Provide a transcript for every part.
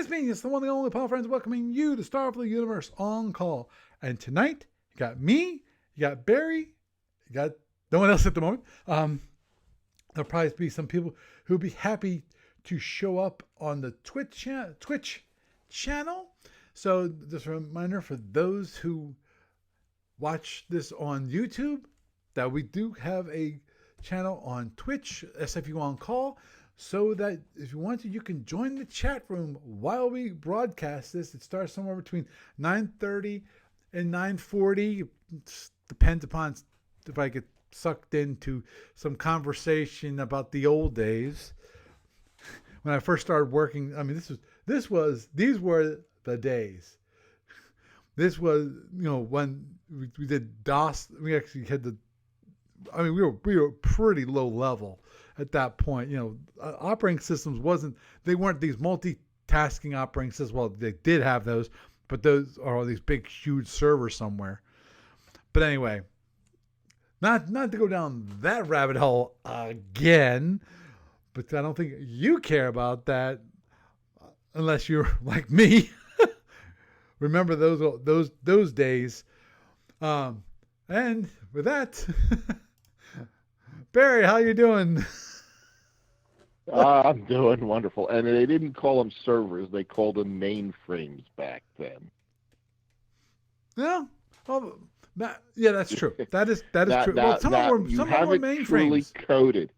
It's me, it's the one and only Paul Friends, welcoming you to Starfleet Universe On Call. And tonight, you got me, you got Barry, you got no one else at the moment. There'll probably be some people who'll be happy to show up on the Twitch channel. So just a reminder for those who watch this on YouTube that we do have a channel on Twitch, SFU On Call, so that if you want to, you can join the chat room while we broadcast this. It starts somewhere between 9:30 and 9:40. It depends upon if I get sucked into some conversation about the old days. When I first started working, I mean, these were the days. This was, when we did DOS. We actually had we were pretty low level at that point. Operating systems they weren't these multitasking operating systems. Well, they did have those, but those are all these big, huge servers somewhere. But anyway, not to go down that rabbit hole again, but I don't think you care about that unless you're like me. Remember those days. And with that, Barry, how you doing? I'm doing wonderful. And they didn't call them servers; they called them mainframes back then. Yeah, that's true. That is true. Well, some of them were mainframes. Truly coded.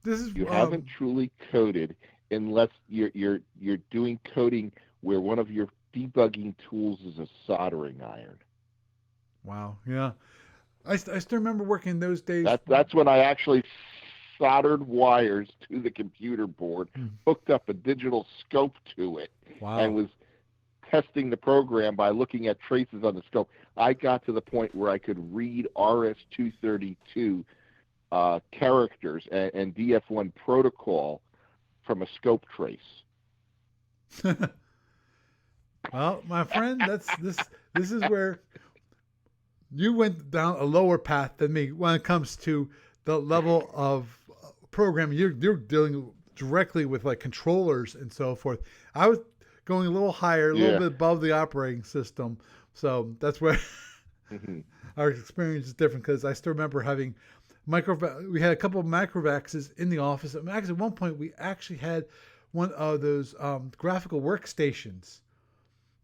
You haven't truly coded unless you're doing coding where one of your debugging tools is a soldering iron. Wow. Yeah. I still remember working those days. That's when I actually soldered wires to the computer board, hooked up a digital scope to it, and was testing the program by looking at traces on the scope. I got to the point where I could read RS-232 characters and DF1 protocol from a scope trace. Well, my friend, this is where you went down a lower path than me when it comes to the level of programming. You're dealing directly with like controllers and so forth. I was going a little higher, a little bit above the operating system. So that's where our experience is different, because I still remember having we had a couple of microvaxes in the office. I mean, actually, at one point, we actually had one of those graphical workstations,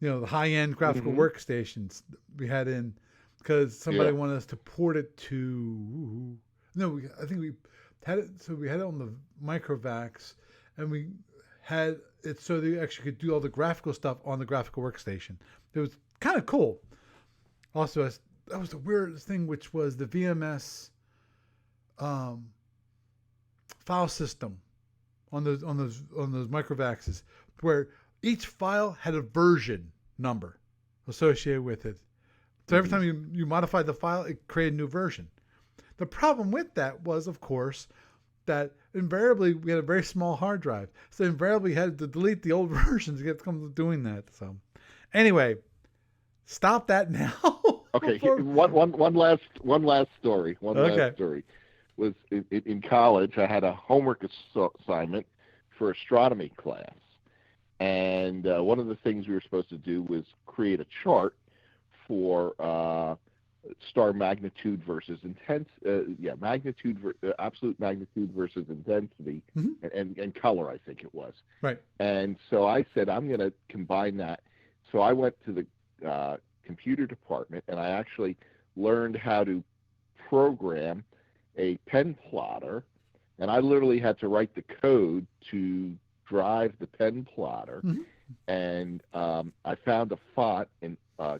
the high-end graphical workstations we had in, because somebody wanted us to port it to, I think we had it, so we had it on the microvax, and we had it so they actually could do all the graphical stuff on the graphical workstation. It was kind of cool. Also, that was the weirdest thing, which was the VMS file system on those microvaxes, where each file had a version number associated with it. So every time you modified the file, it created a new version. The problem with that was, of course, that invariably we had a very small hard drive. So invariably we had to delete the old versions to get to come to doing that. So anyway, stop that now. Okay, one last story. Last story was in college. I had a homework assignment for astronomy class, and one of the things we were supposed to do was create a chart for star magnitude versus absolute magnitude versus intensity, and color, I think it was. Right. And so I said, I'm going to combine that. So I went to the computer department, and I actually learned how to program a pen plotter, and I literally had to write the code to drive the pen plotter. And I found a font in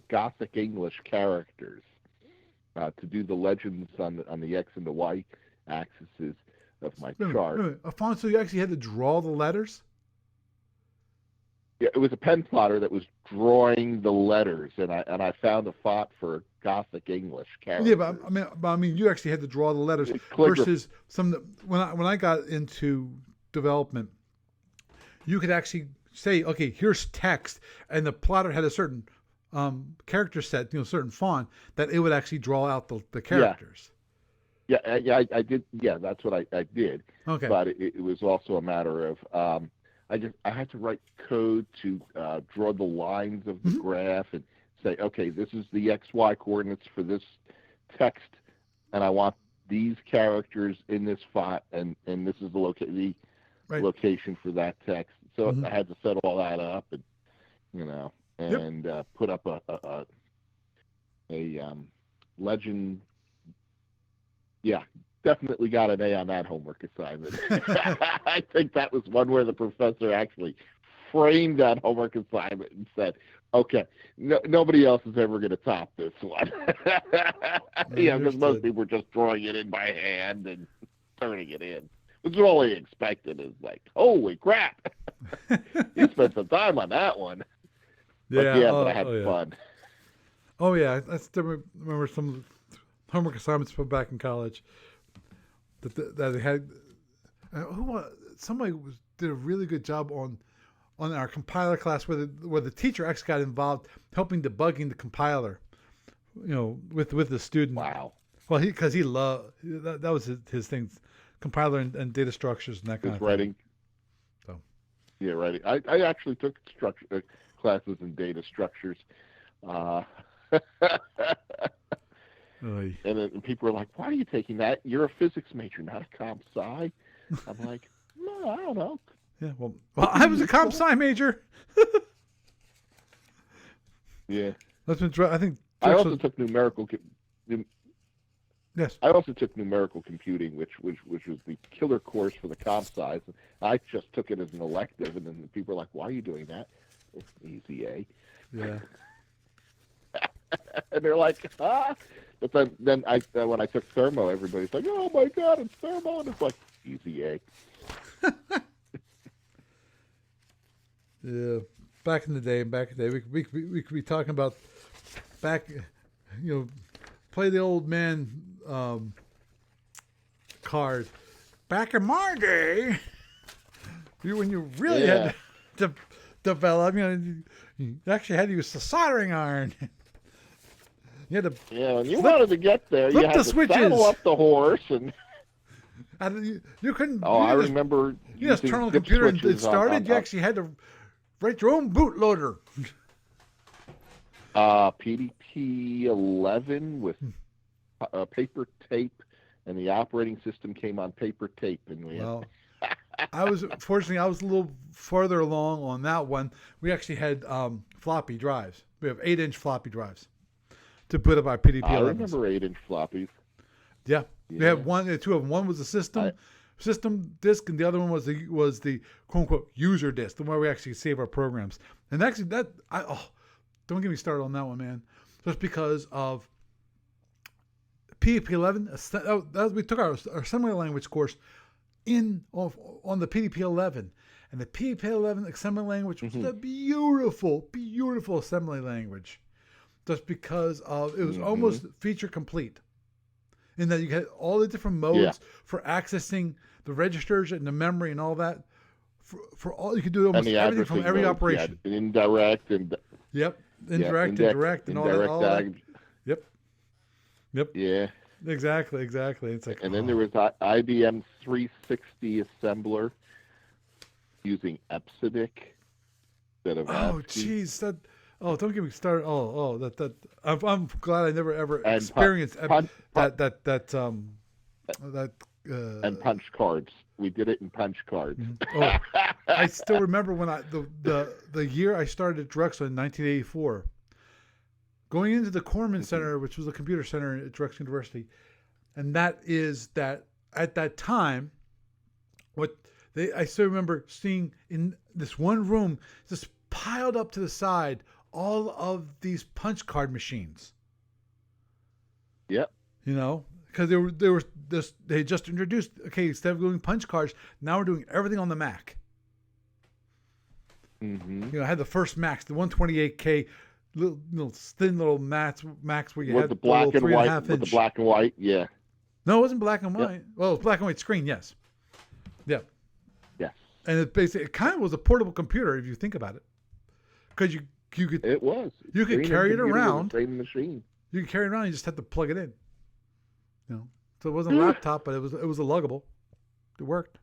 Gothic English characters to do the legends on the X and the Y axes of my chart. A font, so you actually had to draw the letters? Yeah, it was a pen plotter that was drawing the letters, and I found a font for Gothic English characters. Yeah, but I mean, you actually had to draw the letters versus when I got into development, you could actually say, okay, here's text, and the plotter had a certain character set, certain font that it would actually draw out the characters. Yeah, I did. Yeah, that's what I did. Okay. But it was also a matter of I had to write code to draw the lines of the graph and say, okay, this is the XY coordinates for this text, and I want these characters in this font, and this is the location for that text. So I had to set all that up, and and put up a legend. Yeah, definitely got an A on that homework assignment. I think that was one where the professor actually framed that homework assignment and said, okay, nobody else is ever going to top this one. Because most people were just drawing it in by hand and turning it in. Which is all they expected, is like, holy crap. You spent some time on that one. But I had fun. Oh, yeah. I still remember some homework assignments from back in college that they had. Somebody did a really good job on our compiler class where the teacher actually got involved helping debugging the compiler, with the student. Wow. Well, because he loved that was his thing, compiler and data structures and that kind of writing. Thing. So. Yeah, writing. I actually took classes in data structures. And then people were like, why are you taking that? You're a physics major, not a comp sci. I'm like, no, I don't know. Yeah, well I was a comp sci major. Yeah. That's been, I think. I also took numerical. Yes. I also took numerical computing, which was the killer course for the comp sci. I just took it as an elective, and then people were like, why are you doing that? It's easy A. Yeah. And they're like, ah. But then when I took thermo, everybody's like, oh my God, it's thermo, and it's like easy A. Yeah, back in the day, we could be talking about play the old man card. Back in my day, when you really had to develop, you actually had to use the soldering iron. You had to when you wanted to get there, you had to saddle up the horse, and you couldn't. I remember. You just turn on the computer and it started. You actually had to write your own bootloader. PDP 11 with paper tape, and the operating system came on paper tape, and we. I was a little farther along on that one. We actually had floppy drives. We have 8-inch floppy drives to put up our PDP 11s. I remember 8-inch floppies. Yeah. We have two of them. One was the system disk, and the other one was the quote unquote user disk, the one where we actually save our programs. And actually, don't get me started on that one, man. Just because of PDP 11, we took our assembly language course on the PDP 11, and the PDP 11 assembly language was a beautiful, beautiful assembly language. Just because it was almost feature complete, in that you had all the different modes for accessing the registers and the memory and all that. For all you could do almost everything from every operation. Yeah, indirect and indirect, direct, and all that. Yep. Yeah. Exactly. It's like, and then there was IBM 360 assembler using Epsidic instead of ASCII. Jeez, that. Oh, don't get me started. I'm glad I never ever experienced that. And punch cards. We did it in punch cards. I still remember when the year I started at Drexel in 1984, going into the Corman Center, which was a computer center at Drexel University, and that at that time, I still remember seeing in this one room, just piled up to the side, all of these punch card machines. Yep. Because they just introduced, instead of doing punch cards, now we're doing everything on the Mac. I had the first Macs, the 128K, little thin little Macs where you had the black and white. With the black and white, yeah. No, it wasn't black and white. Yep. Well, it was black and white screen, yes. Yeah. Yes. And it kind of was a portable computer if you think about it, because you could. It was. You could carry it around. Same machine. You could carry it around. You just had to plug it in. So it wasn't a laptop, but it was a luggable. It worked.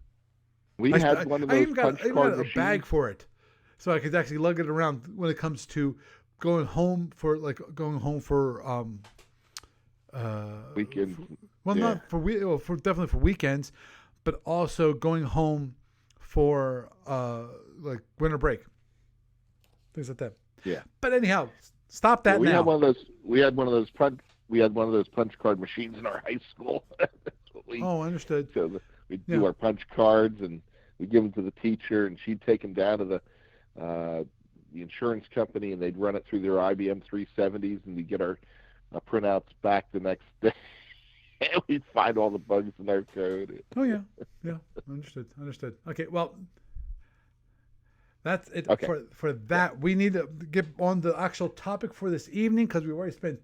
We had one of I those even punch got card a bag machines. for it, so I could actually lug it around when it comes to going home for uh, Weekends. well, Yeah. not for for definitely for weekends, but also going home for like winter break, things like that. Yeah. But anyhow, stop Yeah, that now. we had one of those punch card machines in our high school. That's what Oh, understood. we'd Yeah. do our punch cards and we'd give them to the teacher, and she'd take them down to the insurance company, and they'd run it through their IBM 370s, and we'd get our printouts back the next day. And we'd find all the bugs in our code. Oh yeah, yeah. Understood. Okay, well, that's it Okay. for that. We need to get on the actual topic for this evening because we've already spent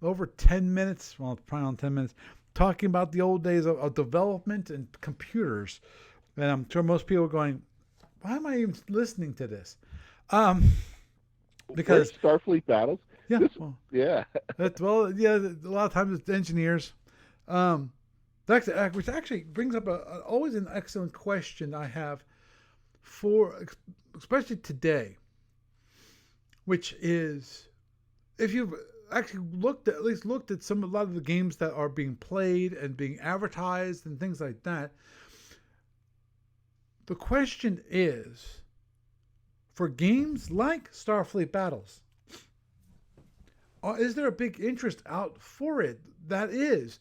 over 10 minutes, well, probably on 10 minutes, talking about the old days of development and computers. And I'm sure most people are going, why am I even listening to this? Because Starfleet battles. yeah, Yeah. yeah. A lot of times it's engineers. Which actually brings up always an excellent question I have for, especially today, which is if you've actually at least looked at a lot of the games that are being played and being advertised and things like that. The question is, for games like Starfleet Battles, is there a big interest out for it that is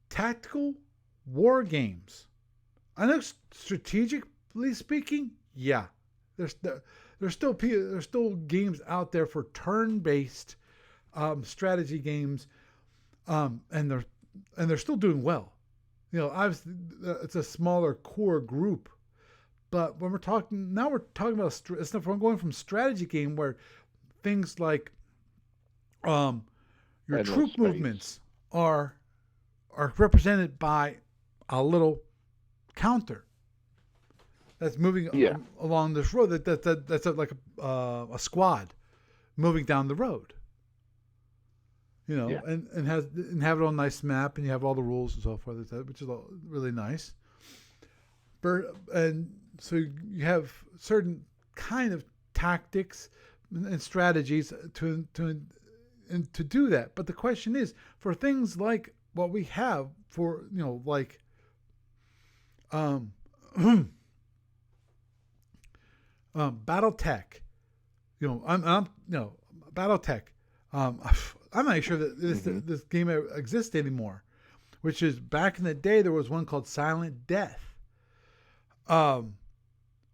tactical war games? I know strategically speaking, yeah, there's still games out there for turn-based strategy games, and they're still doing well. You know, obviously it's a smaller core group, but when we're talking about stuff. We're going from strategy game where things like your Endless troop space. movements are represented by a little counter that's moving along this road. That's like a squad moving down the road. You know, and have it on a nice map, and you have all the rules and so forth, which is really nice. And so you have certain kind of tactics and strategies to do that. But the question is, for things like what we have for, you know, like BattleTech, you know, BattleTech. I'm not sure that this game exists anymore. Which is, back in the day, there was one called Silent Death.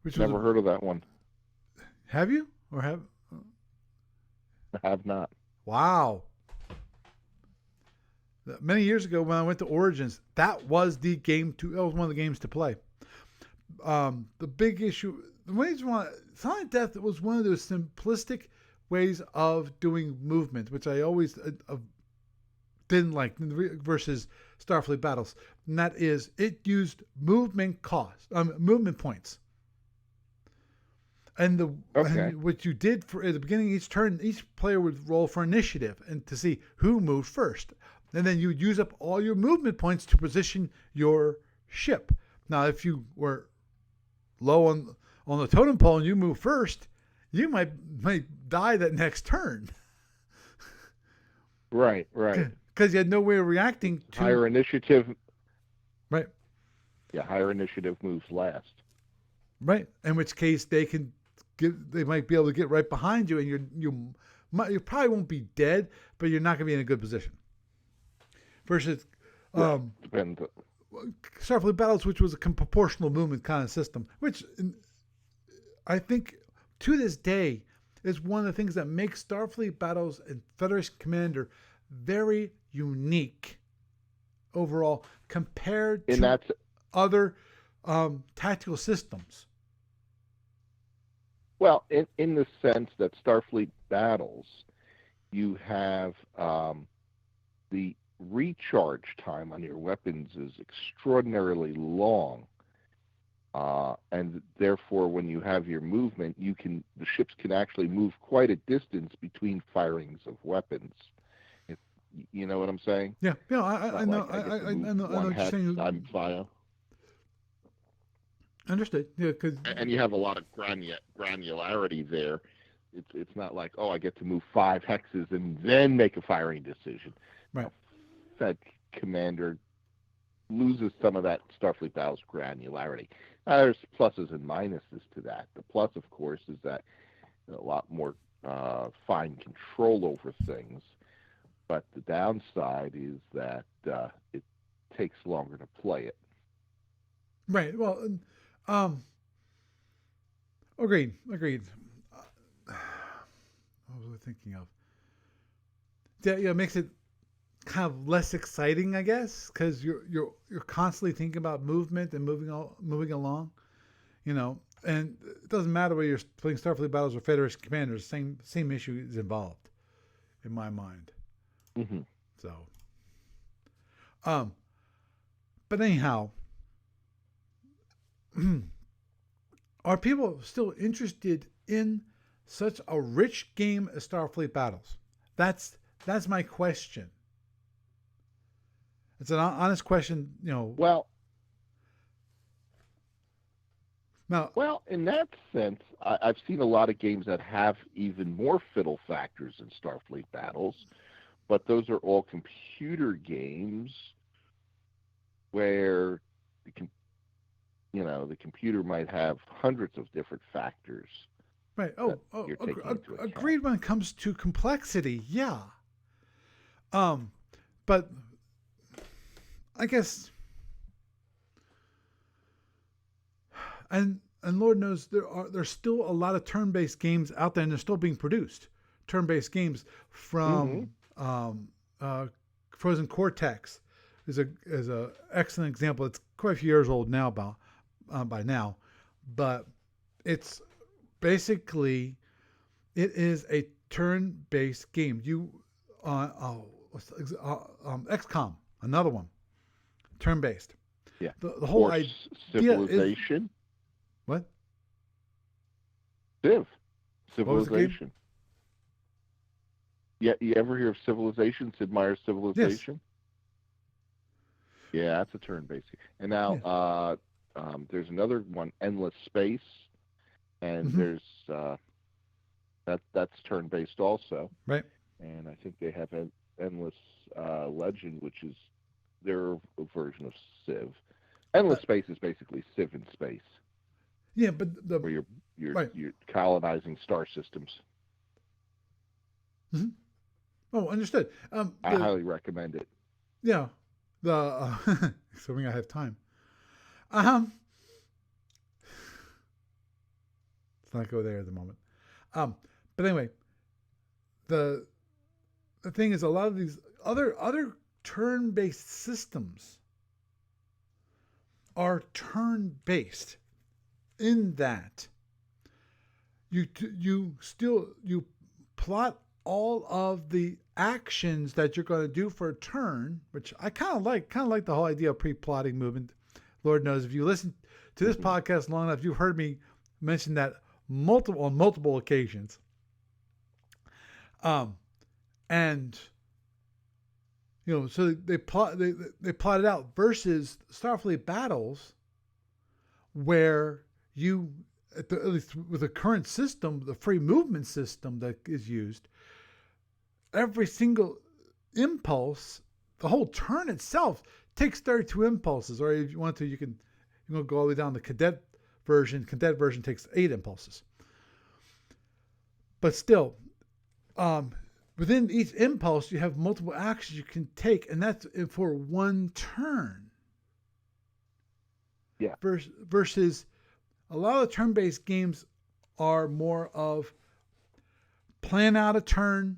Which Never heard of that one. Have you or have? I have not. Wow. Many years ago, when I went to Origins, that was the game that was one of the games to play. The big issue, Silent Death was one of those simplistic ways of doing movement, which I always didn't like versus Starfleet Battles. And that is, it used movement points. And what you did at the beginning of each turn, each player would roll for initiative and to see who moved first. And then you would use up all your movement points to position your ship. Now, if you were low on the totem pole and you move first, you might die that next turn. Right. Because you had no way of reacting to higher initiative. Right. Yeah, higher initiative moves last. Right. In which case they might be able to get right behind you, and you probably won't be dead, but you're not going to be in a good position. Versus Depends. Starfleet Battles, which was a proportional movement kind of system, which I think to this day is one of the things that makes Starfleet Battles and Federation Commander very unique overall compared to other tactical systems. Well, in the sense that Starfleet Battles, you have the recharge time on your weapons is extraordinarily long, and therefore when you have your movement, the ships can actually move quite a distance between firings of weapons. You know what I'm saying? Yeah, I know what you're saying. Time fire. Understood. Yeah, because And you have a lot of granularity there. It's not like, oh, I get to move 5 hexes and then make a firing decision. right. Now, Fed Commander loses some of that Starfleet Battles granularity. There's pluses and minuses to that. The plus, of course, is that a lot more fine control over things. But the downside is that it takes longer to play it. Right. Well, agreed. Agreed. What was I thinking of? Yeah, it makes it kind of less exciting, I guess, because you're constantly thinking about movement and moving along, and it doesn't matter whether you're playing Starfleet Battles or Federation Commanders. Same issue is involved, in my mind. Mm-hmm. So, um, but anyhow, are people still interested in such a rich game as Starfleet Battles? That's my question. It's an honest question, Well, Now, in that sense, I've seen a lot of games that have even more fiddle factors in Starfleet Battles, but those are all computer games where the computer might have hundreds of different factors. right. You're taking into account. Agreed when it comes to complexity. Yeah. But I guess, and Lord knows there's still a lot of turn-based games out there, and they're still being produced. Turn-based games from Frozen Cortex is a excellent example. It's quite a few years old now, by now, but it's basically it is a turn-based game. XCOM, another one, turn-based. Yeah. The whole idea Civilization. is what? Civilization. Yeah, you ever hear of Civilization? Sid Meier's Civilization? Yes. Yeah, that's a turn-based. And now there's another one, Endless Space, and there's that's turn-based also. Right. And I think they have an Endless Legend, which is their version of Civ. Endless Space is basically Civ in space. Yeah, but where you're colonizing star systems. Mm-hmm. Oh, understood. I highly recommend it. Yeah, assuming I have time. Let's not go there at the moment. But anyway, the thing is, a lot of these other turn-based systems are turn-based in that you plot all of the actions that you're going to do for a turn, which I kind of like the whole idea of pre-plotting movement. Lord knows if you listen to this podcast long enough, you've heard me mention that on multiple occasions. And so they plot it out versus Starfleet Battles, where you at least with the current system, the free movement system that is used, every single impulse, the whole turn itself takes 32 impulses. Or if you want to, you can go all the way down. The cadet version takes 8 impulses. But still, within each impulse, you have multiple actions you can take, and that's for one turn. Yeah. Versus a lot of turn-based games are more of plan out a turn,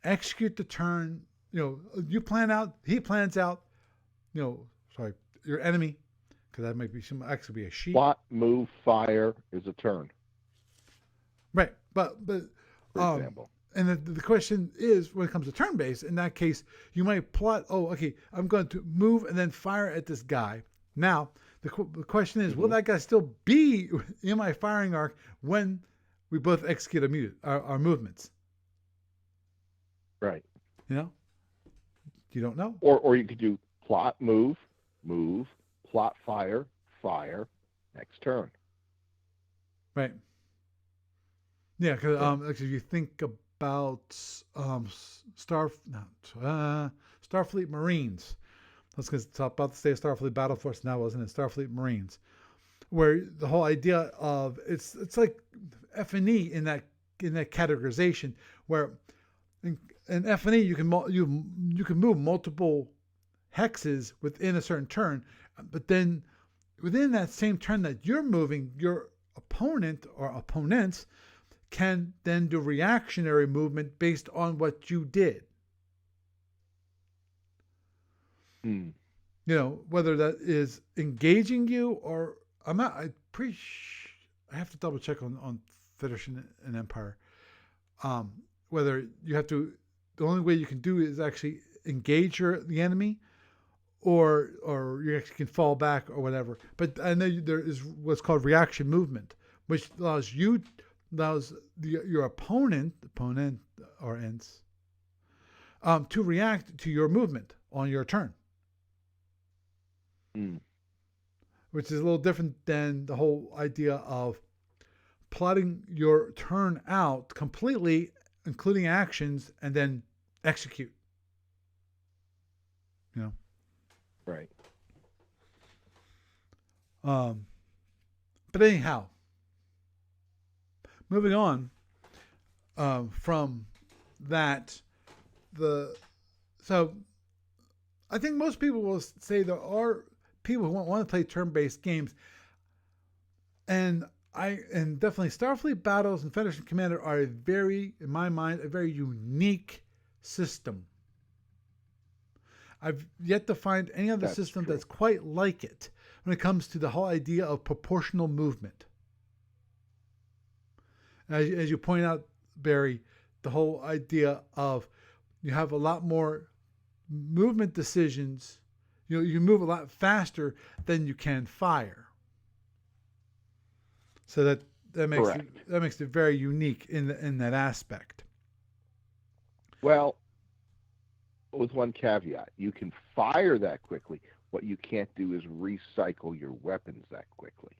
execute the turn. You plan out, he plans out. Your enemy, because that might be actually be a sheep. Plot, move, fire is a turn. Right, but for example. And the question is, when it comes to turn-based, in that case, you might plot. Oh, okay, I'm going to move and then fire at this guy. Now, the question is, will that guy still be in my firing arc when we both execute our movements? Right. You don't know. Or you could do plot, move, plot, fire, next next turn. Right. Yeah, because Yeah. if you think about Starfleet Marines, let's talk about the state of Starfleet Battle Force now, wasn't it? Starfleet Marines, where the whole idea of it's like F&E in that categorization, where in F&E you can you can move multiple hexes within a certain turn, but then within that same turn that you're moving, your opponent or opponents can then do reactionary movement based on what you did. Mm. You know, whether that is engaging you or I have to double check on Federation and Empire. Whether you have to, the only way you can do is actually engage the enemy, or you actually can fall back or whatever. But I know there is what's called reaction movement, which allows your opponent or ends to react to your movement on your turn. Mm. Which is a little different than the whole idea of plotting your turn out completely, including actions, and then execute. You know. Right. But anyhow, moving on from that, so I think most people will say there are people who want to play turn-based games, and definitely Starfleet Battles and Federation Commander are in my mind, a very unique system. I've yet to find any other system that's quite like it when it comes to the whole idea of proportional movement. As you point out, Barry, the whole idea of you have a lot more movement decisions. You move a lot faster than you can fire. So that makes it very unique in that aspect. Well, with one caveat, you can fire that quickly. What you can't do is recycle your weapons that quickly.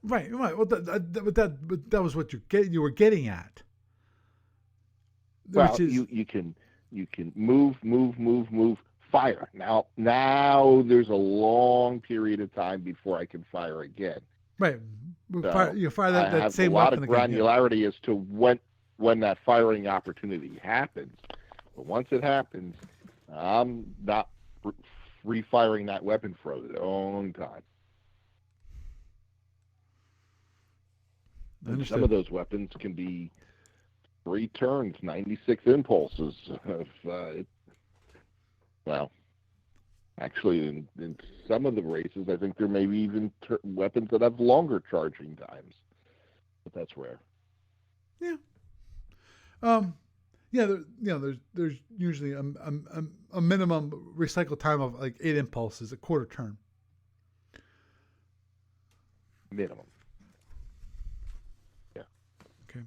Right. Well, that was what you were getting at. Well, you can move, fire. Now there's a long period of time before I can fire again. Right. So you fire that same I weapon have a lot of granularity again, as to when that firing opportunity happens. But once it happens, I'm not refiring that weapon for a long time. And some of those weapons can be 3 turns, 96 impulses. Well, actually, in some of the races, I think there may be even weapons that have longer charging times, but that's rare. Yeah. Yeah. There's usually a minimum recycle time of like 8 impulses, a quarter turn. Minimum. Yeah. Okay.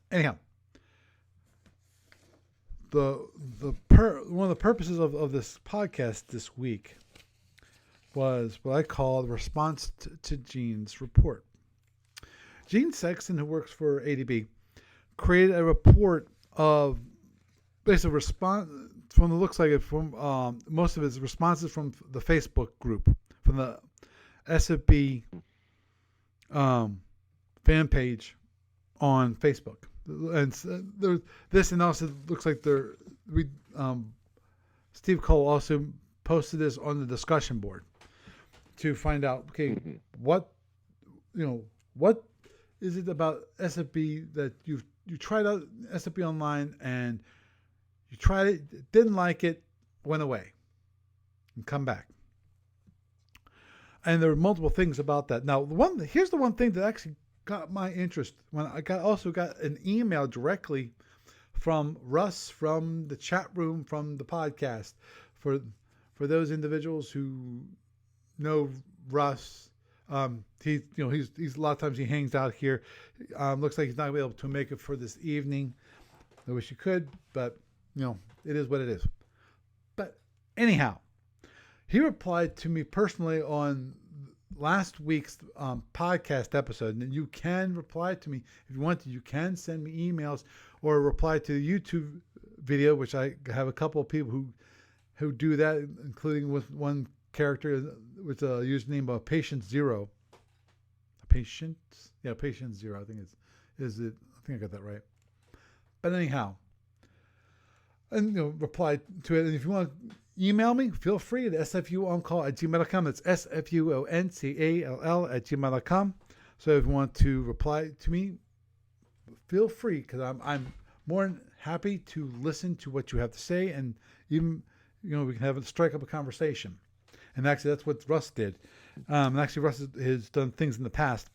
Anyhow, one of the purposes of this podcast this week was what I call the response to Gene's report. Gene Sexton, who works for ADB, created a report of basically response from the looks like it from most of his responses from the Facebook group, from the SFB fan page on Facebook. And this, and also looks like Steve Cole also posted this on the discussion board to find out, okay, what is it about SFB that you tried out SFB online and you tried it, didn't like it, went away, and come back. And there were multiple things about that. Now, here's the one thing that actually got my interest when I also got an email directly from Russ from the chat room from the podcast. For those individuals who know Russ, he's a lot of times he hangs out here. Looks like he's not able to make it for this evening. I wish he could, but it is what it is. But anyhow, He replied to me personally on last week's podcast episode, and you can reply to me if you want to. You can send me emails or reply to the YouTube video, which I have a couple of people who do that, including with one character with a username of Patient Zero. Patience Zero. I think is it. I think I got that right. But anyhow, and reply to it. And if you want to email me, feel free at sfuoncall@gmail.com. That's sfuoncall@gmail.com. So if you want to reply to me, feel free, because I'm more than happy to listen to what you have to say, and even we can strike up a conversation. And actually, that's what Russ did. And actually, Russ has done things in the past.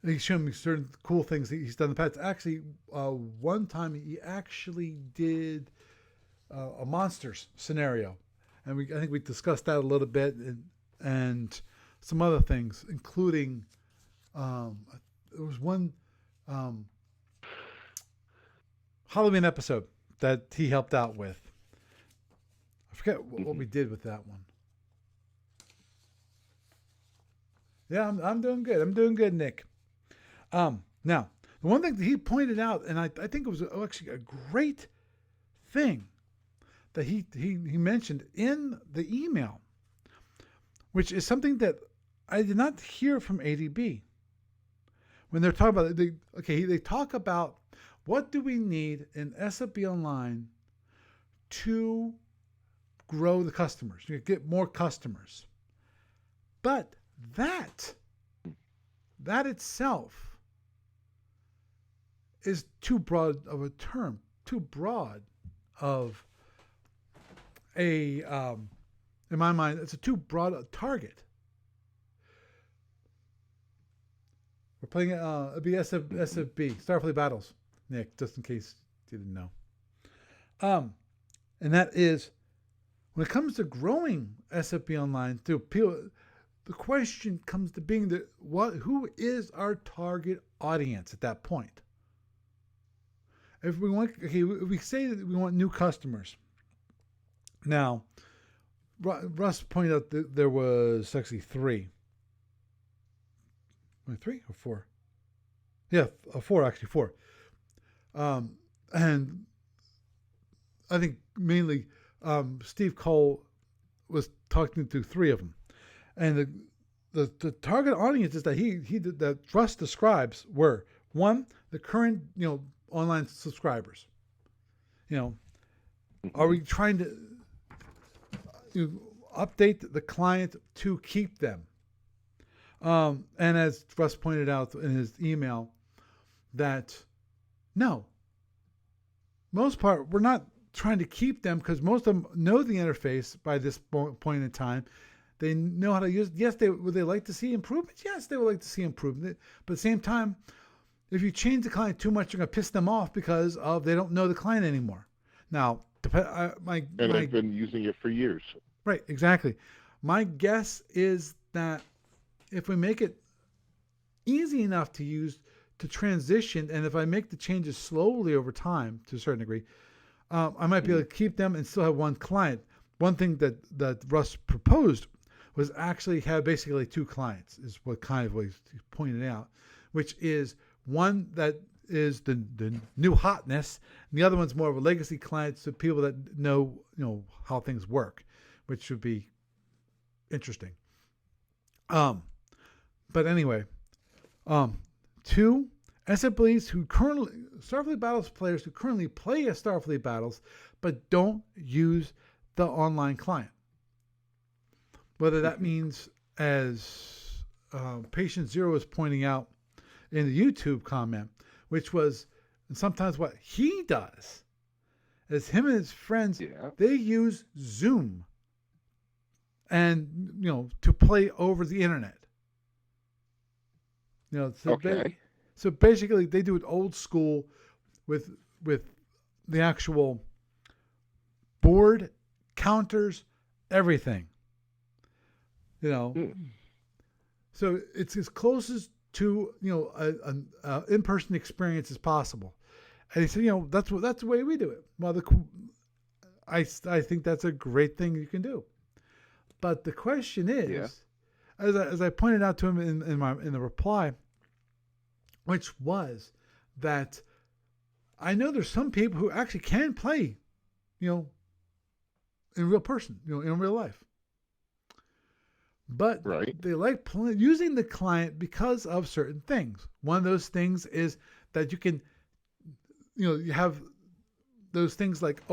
He's shown me certain cool things that he's done in the past. Actually, one time he actually did a monsters scenario, and I think we discussed that a little bit, and some other things, including there was one Halloween episode that he helped out with. I forget what we did with that one. Yeah, I'm doing good. I'm doing good, Nick. Now, the one thing that he pointed out, and I think it was actually a great thing that he mentioned in the email, which is something that I did not hear from ADB. When they're talking about it, they talk about what do we need in SFB Online to grow the customers, to get more customers. But that itself is too broad of a term, too broad of a, in my mind, it's a too broad a target. We're playing it'd be SFB, Starfleet Battles, Nick, just in case you didn't know. And that is, when it comes to growing SFB Online, the question comes to being who is our target audience at that point? If we say that we want new customers. Now, Russ pointed out that there was actually 3. 3 or 4? Yeah, 4 actually, 4. And I think mainly Steve Cole was talking to 3 of them, and the target audiences that that Russ describes were, 1, the current online subscribers. Are we trying to update the client to keep them? And as Russ pointed out in his email, that no, most part we're not trying to keep them, because most of them know the interface by this point in time. They know how to use it. Yes, would they like to see improvements? Yes, they would like to see improvement. But at the same time, if you change the client too much, you're going to piss them off because they don't know the client anymore. Now, I've been using it for years. Right, exactly. My guess is that if we make it easy enough to use, to transition, and if I make the changes slowly over time to a certain degree, I might be able to keep them and still have one client. One thing that Russ proposed was actually have basically 2 clients, is what he's pointed out, which is one that is the new hotness, and the other one's more of a legacy client, so people that know how things work, which would be interesting. But anyway, 2 Starfleet Battles players who currently play Starfleet Battles but don't use the online client. Whether that means, as Patient Zero is pointing out in the YouTube comment, which was sometimes what he does, is him and his friends, they use Zoom and to play over the internet. So basically they do it old school with the actual board, counters, everything. So it's as close as to an in-person experience as possible. And he said, that's the way we do it. Well, I think that's a great thing you can do. But the question is, Yeah. as I pointed out to him in the reply, which was that I know there's some people who actually can play, in real person, in real life. But Right. they like using the client because of certain things. One of those things is that you can, you have those things like,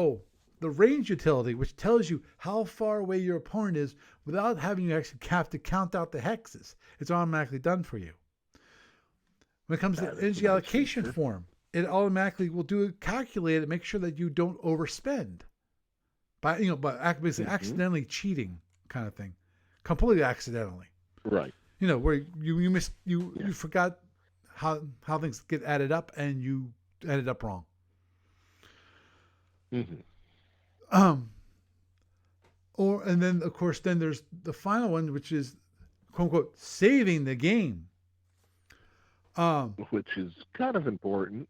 the range utility, which tells you how far away your opponent is without having you actually have to count out the hexes. It's automatically done for you. When it comes to energy allocation form, it automatically will calculate it, make sure that you don't overspend by basically accidentally cheating kind of thing, completely accidentally. Right. Where you missed you forgot how things get added up and you added up wrong. Mm-hmm. And then of course there's the final one, which is quote unquote saving the game. Which is kind of important.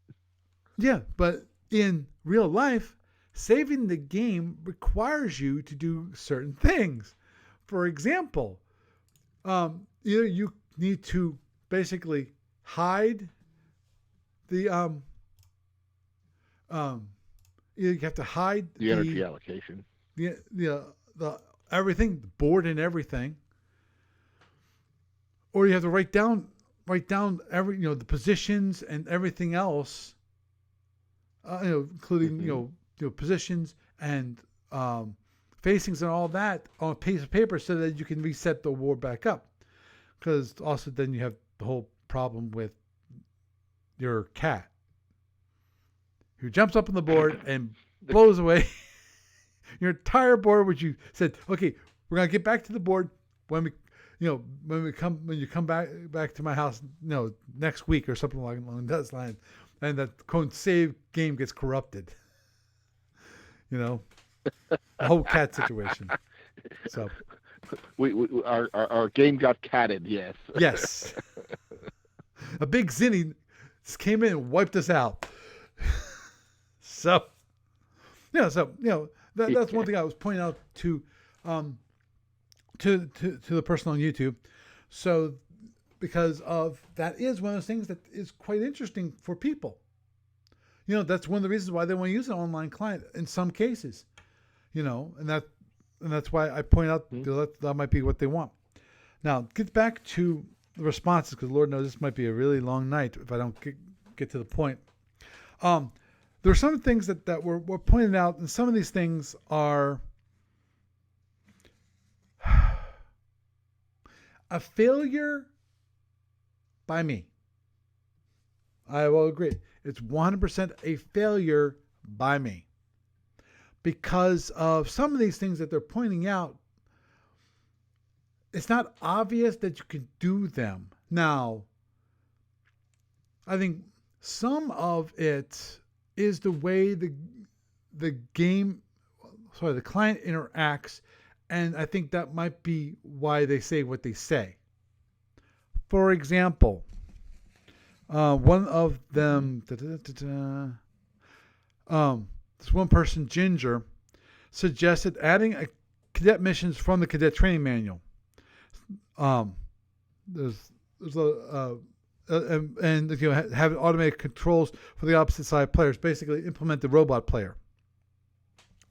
Yeah, but in real life, saving the game requires you to do certain things. For example, either you need to basically hide the you have to hide the energy allocation, the everything, the board and everything, or you have to write down every the positions and everything else, including positions and facings and all that on a piece of paper so that you can reset the board back up. Because also then you have the whole problem with your cat who jumps up on the board and blows away your entire board, which you said, okay, we're gonna get back to the board when you come back to my house, next week or something along those lines, and that code save game gets corrupted. The whole cat situation. So our game got catted. Yes. Yes. A big zinni just came in and wiped us out. So that's one thing I was pointing out to the person on YouTube. So because of that is one of those things that is quite interesting for people. That's one of the reasons why they want to use an online client in some cases. And that's why I point out that might be what they want. Now, get back to the responses, because Lord knows this might be a really long night if I don't get to the point. There are some things that were pointed out, and some of these things are a failure by me. I will agree. It's 100% a failure by me. Because of some of these things that they're pointing out, it's not obvious that you can do them. Now, I think some of it is the way the client interacts, and I think that might be why they say what they say. For example, one of them, this one person, Ginger, suggested adding cadet missions from the cadet training manual. There's and have automated controls for the opposite side players. Basically, implement the robot player.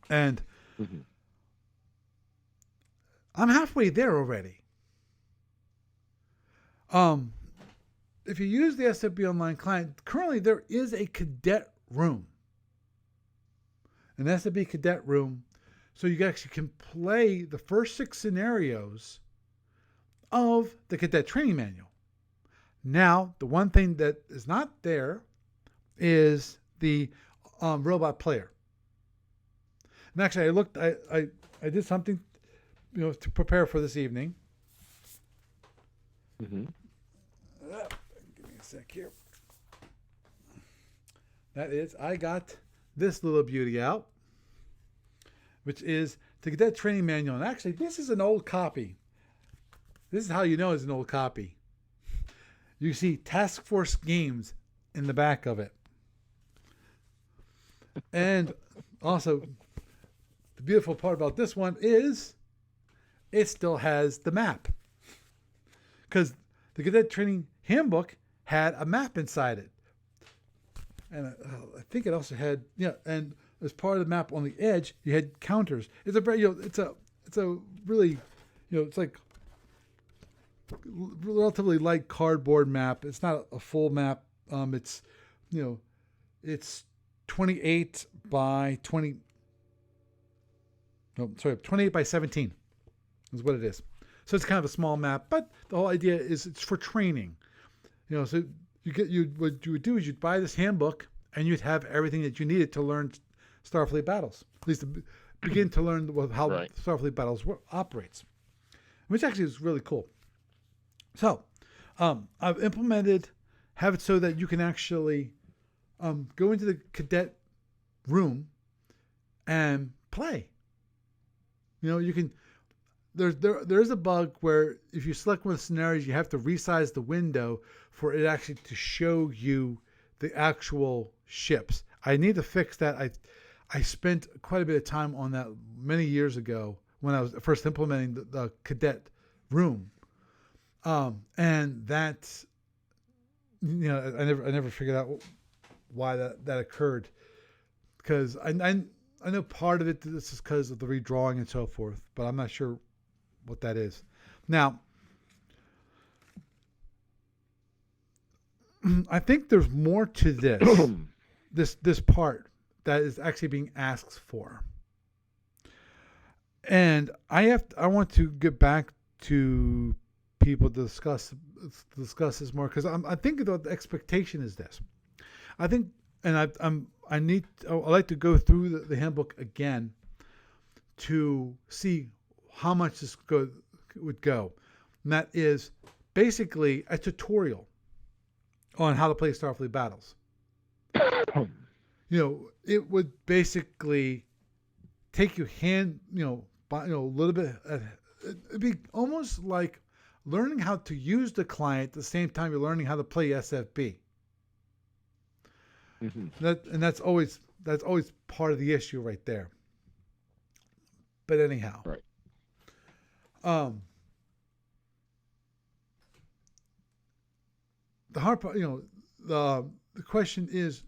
And I'm halfway there already. If you use the SFU online client, currently there is a cadet room, an SFB cadet room, so you actually can play the first 6 scenarios of the cadet training manual. Now, the one thing that is not there is the robot player. And actually, I did something, to prepare for this evening. Give me a sec here. That is, I got this little beauty out, which is the cadet training manual. And actually, this is an old copy. This is how you know it's an old copy. You see Task Force Games in the back of it. And also, the beautiful part about this one is it still has the map. Because the Cadet Training Handbook had a map inside it. And I think it also had, and as part of the map on the edge, you had counters. It's a very, it's a really, it's like relatively light cardboard map. It's not a full map. It's 28 by 20. No, sorry, 28 by 17 is what it is. So it's kind of a small map, but the whole idea is it's for training. So what you would do is you'd buy this handbook and you'd have everything that you needed to learn Starfleet battles, at least to begin to learn how Starfleet battles operates, which actually is really cool. So I've have it so that you can actually go into the cadet room and play. You can. There's a bug where if you select one of the scenarios, you have to resize the window for it actually to show you the actual ships. I need to fix that. I spent quite a bit of time on that many years ago when I was first implementing the cadet room, and that's I never figured out why that occurred, because I know part of it this is because of the redrawing and so forth, but I'm not sure what that is. Now, I think there's more to this part that is actually being asked for, and I want to get back to people to discuss this more, because I think the expectation is this. I think, and I'd like to go through the handbook again to see how much this would go. And that is basically a tutorial on how to play Starfleet battles. It would basically take you a little bit. It'd be almost like learning how to use the client at the same time you're learning how to play SFB. Mm-hmm. That's always part of the issue right there. But anyhow, right. The hard part, the question is,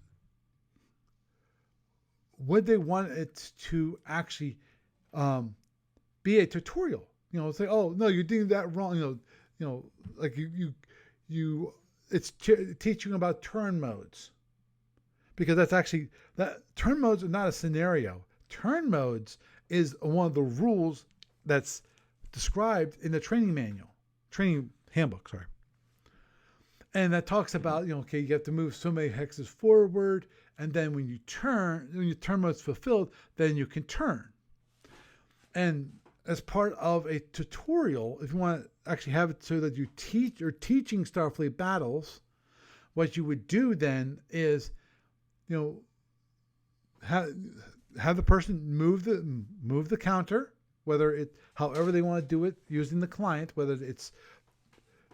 would they want it to actually be a tutorial? Say, oh no, you're doing that wrong. Like you, it's teaching about turn modes, because that's actually that turn modes are not a scenario. Turn modes is one of the rules that's described in the training handbook. Sorry. And that talks about, you have to move so many hexes forward, and then when your turn mode's fulfilled, then you can turn. And as part of a tutorial, if you want to actually have it so that you're teaching Starfleet battles, what you would do then is, have the person move the counter, however they want to do it using the client, whether it's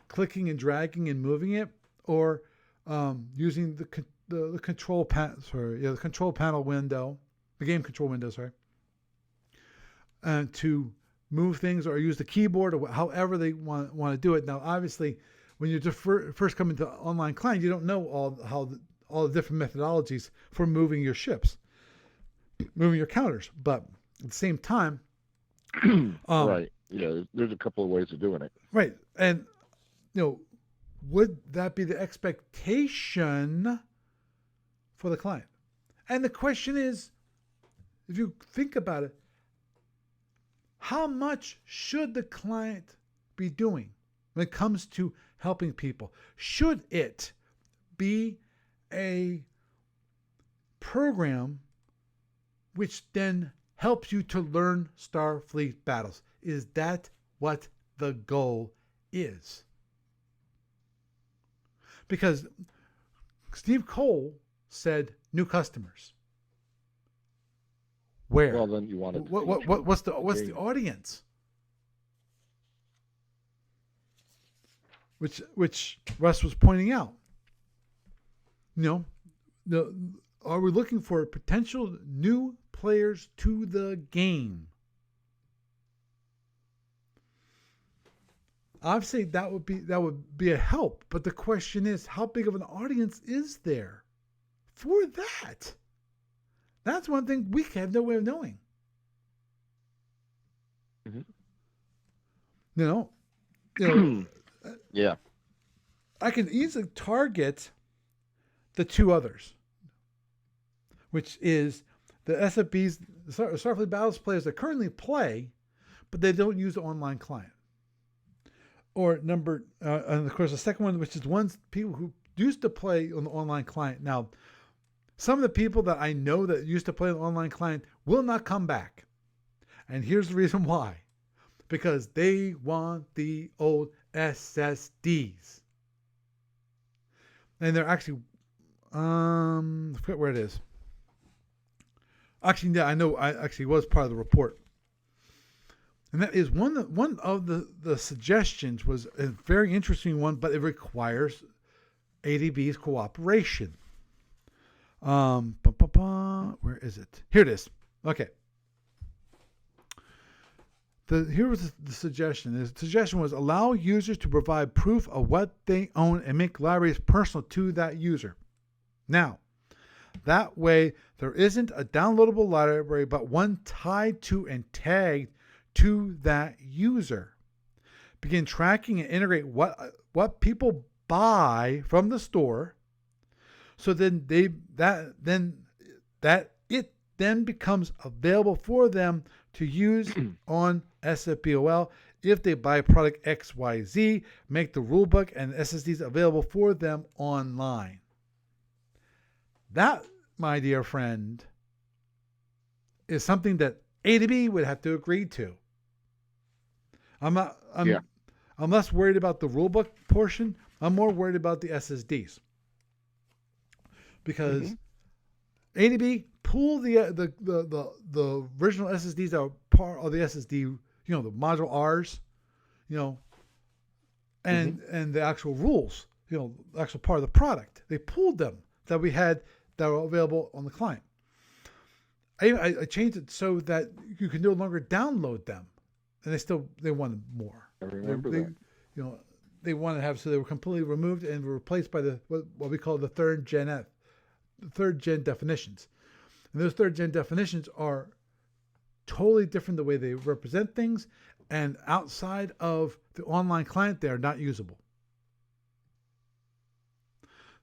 clicking and dragging and moving it, or using the control the control panel window, the game control window, to move things, or use the keyboard, or however they want to do it. Now, obviously, when you first come into online client, you don't know all the different methodologies for moving your ships, moving your counters. But at the same time, right? Yeah, there's a couple of ways of doing it. Right, and would that be the expectation for the client? And the question is, if you think about it, how much should the client be doing when it comes to helping people? Should it be a program which then helps you to learn Starfleet battles? Is that what the goal is? Because Steve Cole said new customers. Where? Well, then you want to. What's the audience? Which Russ was pointing out. Are we looking for potential new players to the game. Obviously, that would be a help. But the question is, how big of an audience is there for that? That's one thing we have no way of knowing. Mm-hmm. You know, yeah. I can easily target the two others, which is the SFBs, the Starfleet Battles players that currently play, but they don't use the online client. Or and of course, the second one, which is ones people who used to play on the online client. Now, some of the people that I know that used to play on the online client will not come back. And here's the reason why. Because they want the old SSDs. And they're actually, I forget where it is. Actually, yeah, I know I actually was part of the report. And that is one of the suggestions was a very interesting one, but it requires ADB's cooperation. Where is it? Here it is. Okay. Here was the suggestion. The suggestion was allow users to provide proof of what they own and make libraries personal to that user. Now, that way there isn't a downloadable library, but one tied to and tagged to that user. Begin tracking and integrate what people buy from the store, so then it then becomes available for them to use on SFPOL. If they buy product XYZ, make the rulebook and SSDs available for them online. That, my dear friend, is something that ADB would have to agree to. I'm less worried about the rulebook portion. I'm more worried about the SSDs. Because ADB pull the original SSDs that are part of the SSD, the module R's, and the actual rules, the actual part of the product. They pulled them that we had that were available on the client. I changed it so that you can no longer download them, and they wanted more. I remember that. They wanted to have, so they were completely removed and were replaced by what we call the third gen definitions. And those third gen definitions are totally different the way they represent things, and outside of the online client, they are not usable.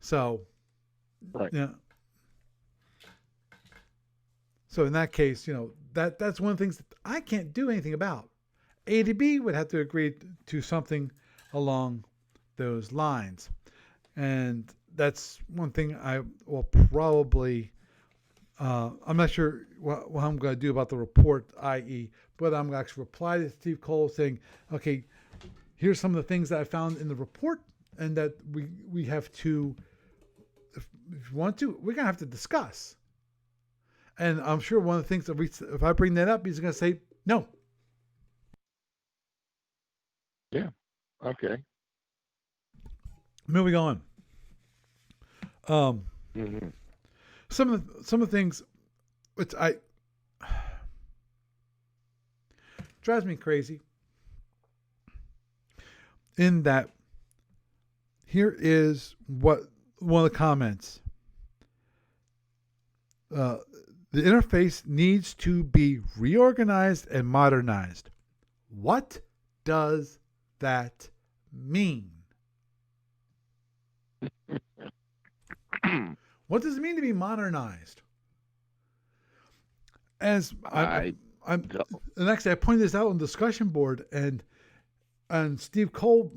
So, right. Yeah. So in that case, that's one of the things that I can't do anything about. ADB would have to agree to something along those lines. And that's one thing I will probably, I'm not sure what I'm going to do about the report, i.e., but I'm going to actually reply to Steve Cole saying, okay, here's some of the things that I found in the report, and that we have to, if you want to, we're going to have to discuss. And I'm sure one of the things that if I bring that up, he's going to say no. Yeah. Okay. Moving on. Some of the things which drives me crazy, in that here is what one of the comments. The interface needs to be reorganized and modernized. What does that mean? What does it mean to be modernized? And actually I pointed this out on the discussion board, and Steve Cole,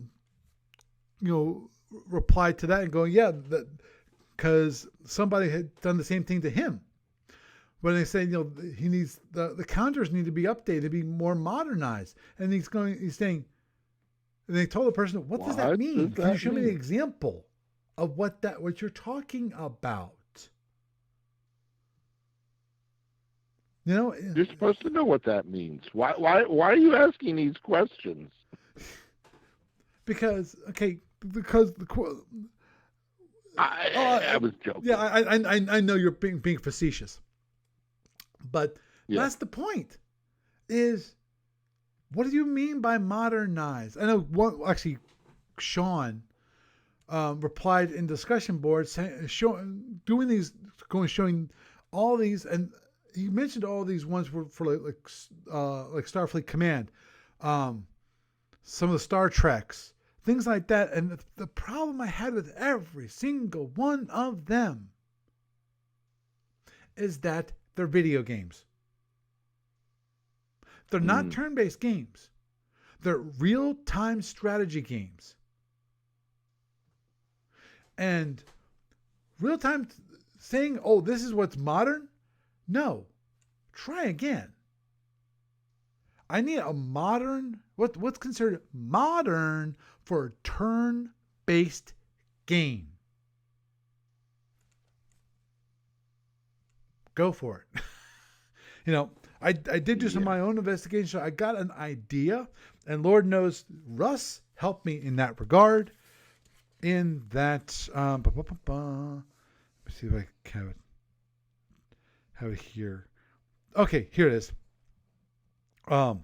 replied to that and going, yeah, that because somebody had done the same thing to him. When they say, he needs the counters need to be updated, to be more modernized, and he's saying, and they told the person, what does that mean? Can you show me an example of what you're talking about? You're supposed to know what that means. Why are you asking these questions? Because the I was joking. Yeah, I know you're being facetious. But Yeah. that's the point. Is what do you mean by modernize? I know actually Sean replied in discussion boards showing all these, and he mentioned all these ones for like Starfleet Command, some of the Star Treks, things like that. And the problem I had with every single one of them is that they're video games. They're not turn-based games. They're real-time strategy games. And real-time saying, oh, this is what's modern? No. Try again. I need a modern, what's considered modern for a turn-based game. Go for it. I did do some of my own investigation. So I got an idea, and Lord knows Russ helped me in that regard. In that, let me see if I can have it here. Okay, here it is. And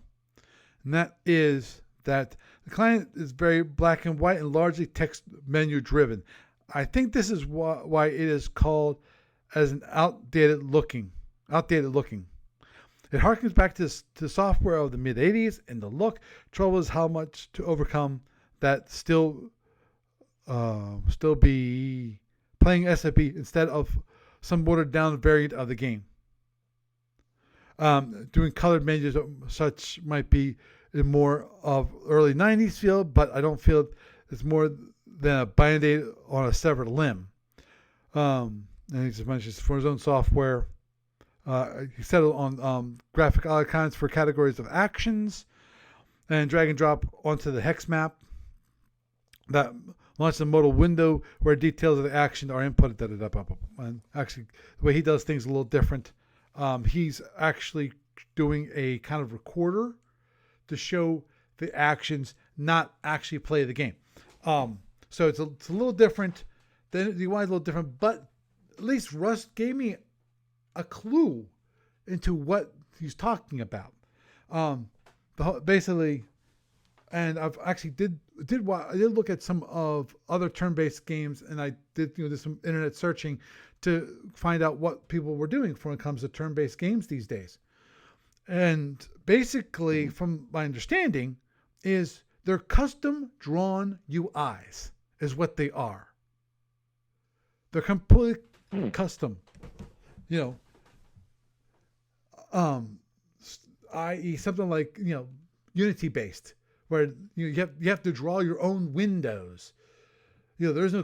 that is that the client is very black and white and largely text menu driven. I think this is why it is called as an outdated looking. It harkens back to software of the mid-'80s, and the look. Trouble is how much to overcome that still be playing SFU instead of some watered down variant of the game. Doing colored menus such might be more of early 90s feel, but I don't feel it's more than a band-aid on a severed limb. And he just mentions for his own software. He settled on graphic icons for categories of actions and drag and drop onto the hex map that launches a modal window where details of the action are inputted. And actually, the way he does things is a little different. He's actually doing a kind of recorder to show the actions, not actually play the game. So it's a little different. The UI is a little different, but at least Russ gave me a clue into what he's talking about. Basically, and I've actually did look at some of other turn-based games, and I did some internet searching to find out what people were doing when it comes to turn-based games these days. And basically, from my understanding, is they're custom drawn UIs is what they are. They're completely custom. I.e. something like Unity based, where you have to draw your own windows. There's no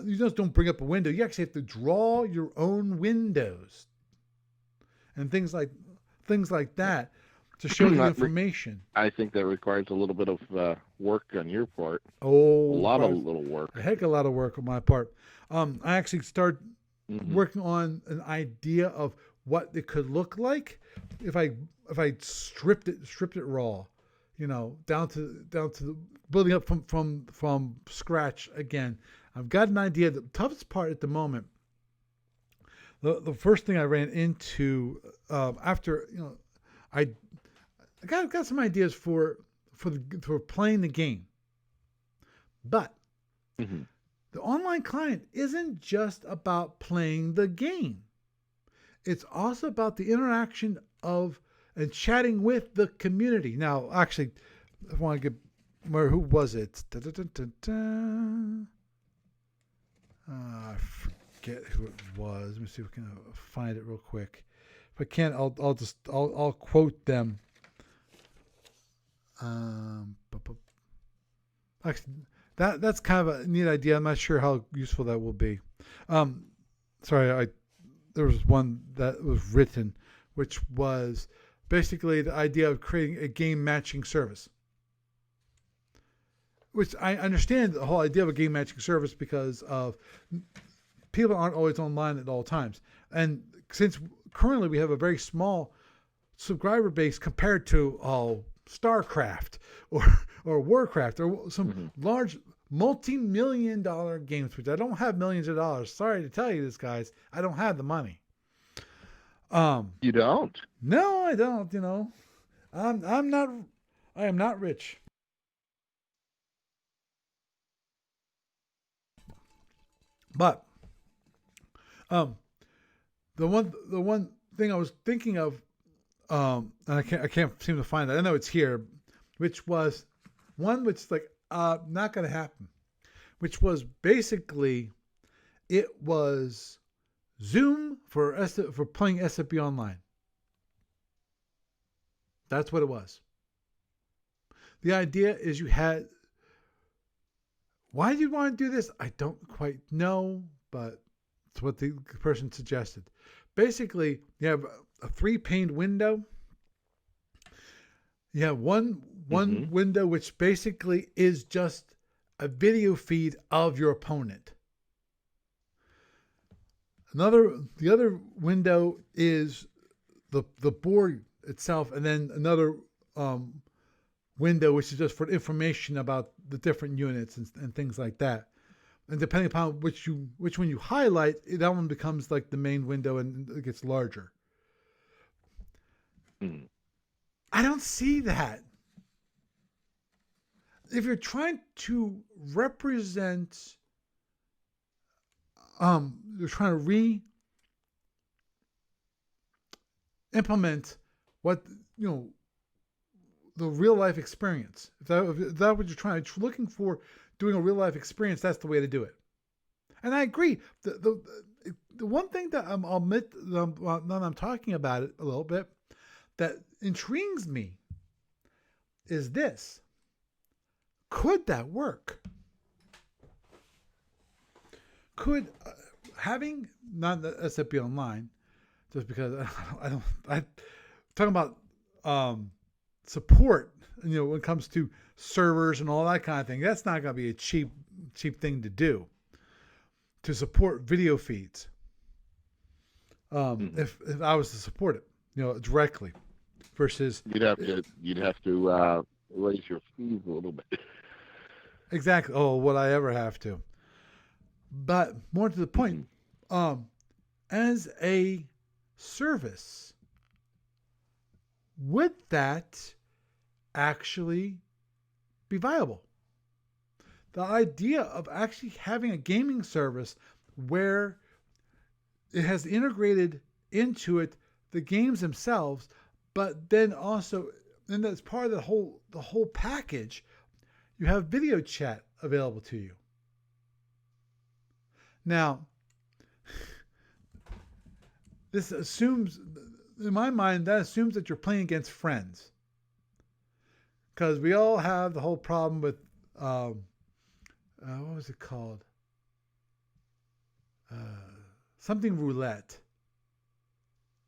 you just don't bring up a window. You actually have to draw your own windows and things like that to show you information. I think that requires a little bit of work on your part. Oh, a lot of little work. A heck of a lot of work on my part. I actually started working on an idea of what it could look like if I stripped it raw, down to the building up from scratch again. I've got an idea. The toughest part at the moment, the first thing I ran into after I got some ideas for playing the game, but the online client isn't just about playing the game. It's also about the interaction of and chatting with the community. Now, actually, I want to get who was it? I forget who it was. Let me see if we can find it real quick. If I can't, I'll quote them. Actually, that's kind of a neat idea. I'm not sure how useful that will be. Sorry, there was one that was written, which was basically the idea of creating a game matching service. Which I understand the whole idea of a game matching service because of people aren't always online at all times. And since currently we have a very small subscriber base compared to StarCraft or Warcraft or some large multi-million-dollar games, which I don't have millions of dollars. Sorry to tell you this, guys. I don't have the money. You don't? No, I don't. I'm not. I am not rich. But um, the one thing I was thinking of, and I can't seem to find it. I know it's here, which was one which like not gonna happen. Which was basically it was Zoom for playing SFU online. That's what it was. The idea is you had. Why did you want to do this? I don't quite know, but it's what the person suggested. Basically, you have a 3-pane window. You have one window which basically is just a video feed of your opponent. The other window is the board itself, and then another window which is just for information about the different units and things like that. And depending upon which one you highlight, that one becomes like the main window and it gets larger. I don't see that. If you're trying to represent, you're trying to implement what the real life experience. If that's what you're looking for, doing a real life experience, that's the way to do it. And I agree. The one thing that I'll admit, now that I'm talking about it a little bit, that intrigues me is this. Could that work? Could having not the SFU online, just because I'm talking about support, when it comes to servers and all that kind of thing, that's not going to be a cheap thing to do, to support video feeds. If I was to support it, directly, versus you'd have to raise your fees a little bit. Exactly. Oh, would I ever have to? But more to the point, as a service, would that actually be viable? The idea of actually having a gaming service where it has integrated into it the games themselves, but then also, and that's part of the whole package, you have video chat available to you. Now, this assumes, in my mind, that assumes that you're playing against friends. Because we all have the whole problem with, what was it called? Something roulette.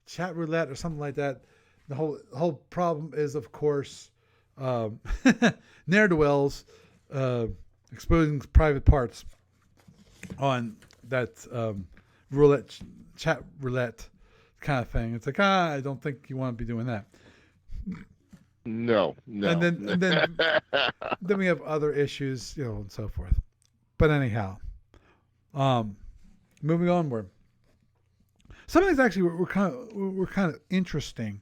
Chat roulette or something like that. The whole problem is, of course, ne'er-do-wells exposing private parts on that chat roulette kind of thing. It's like, I don't think you want to be doing that. No. And then we have other issues, and so forth. But anyhow, moving onward. Some things actually were kind of interesting.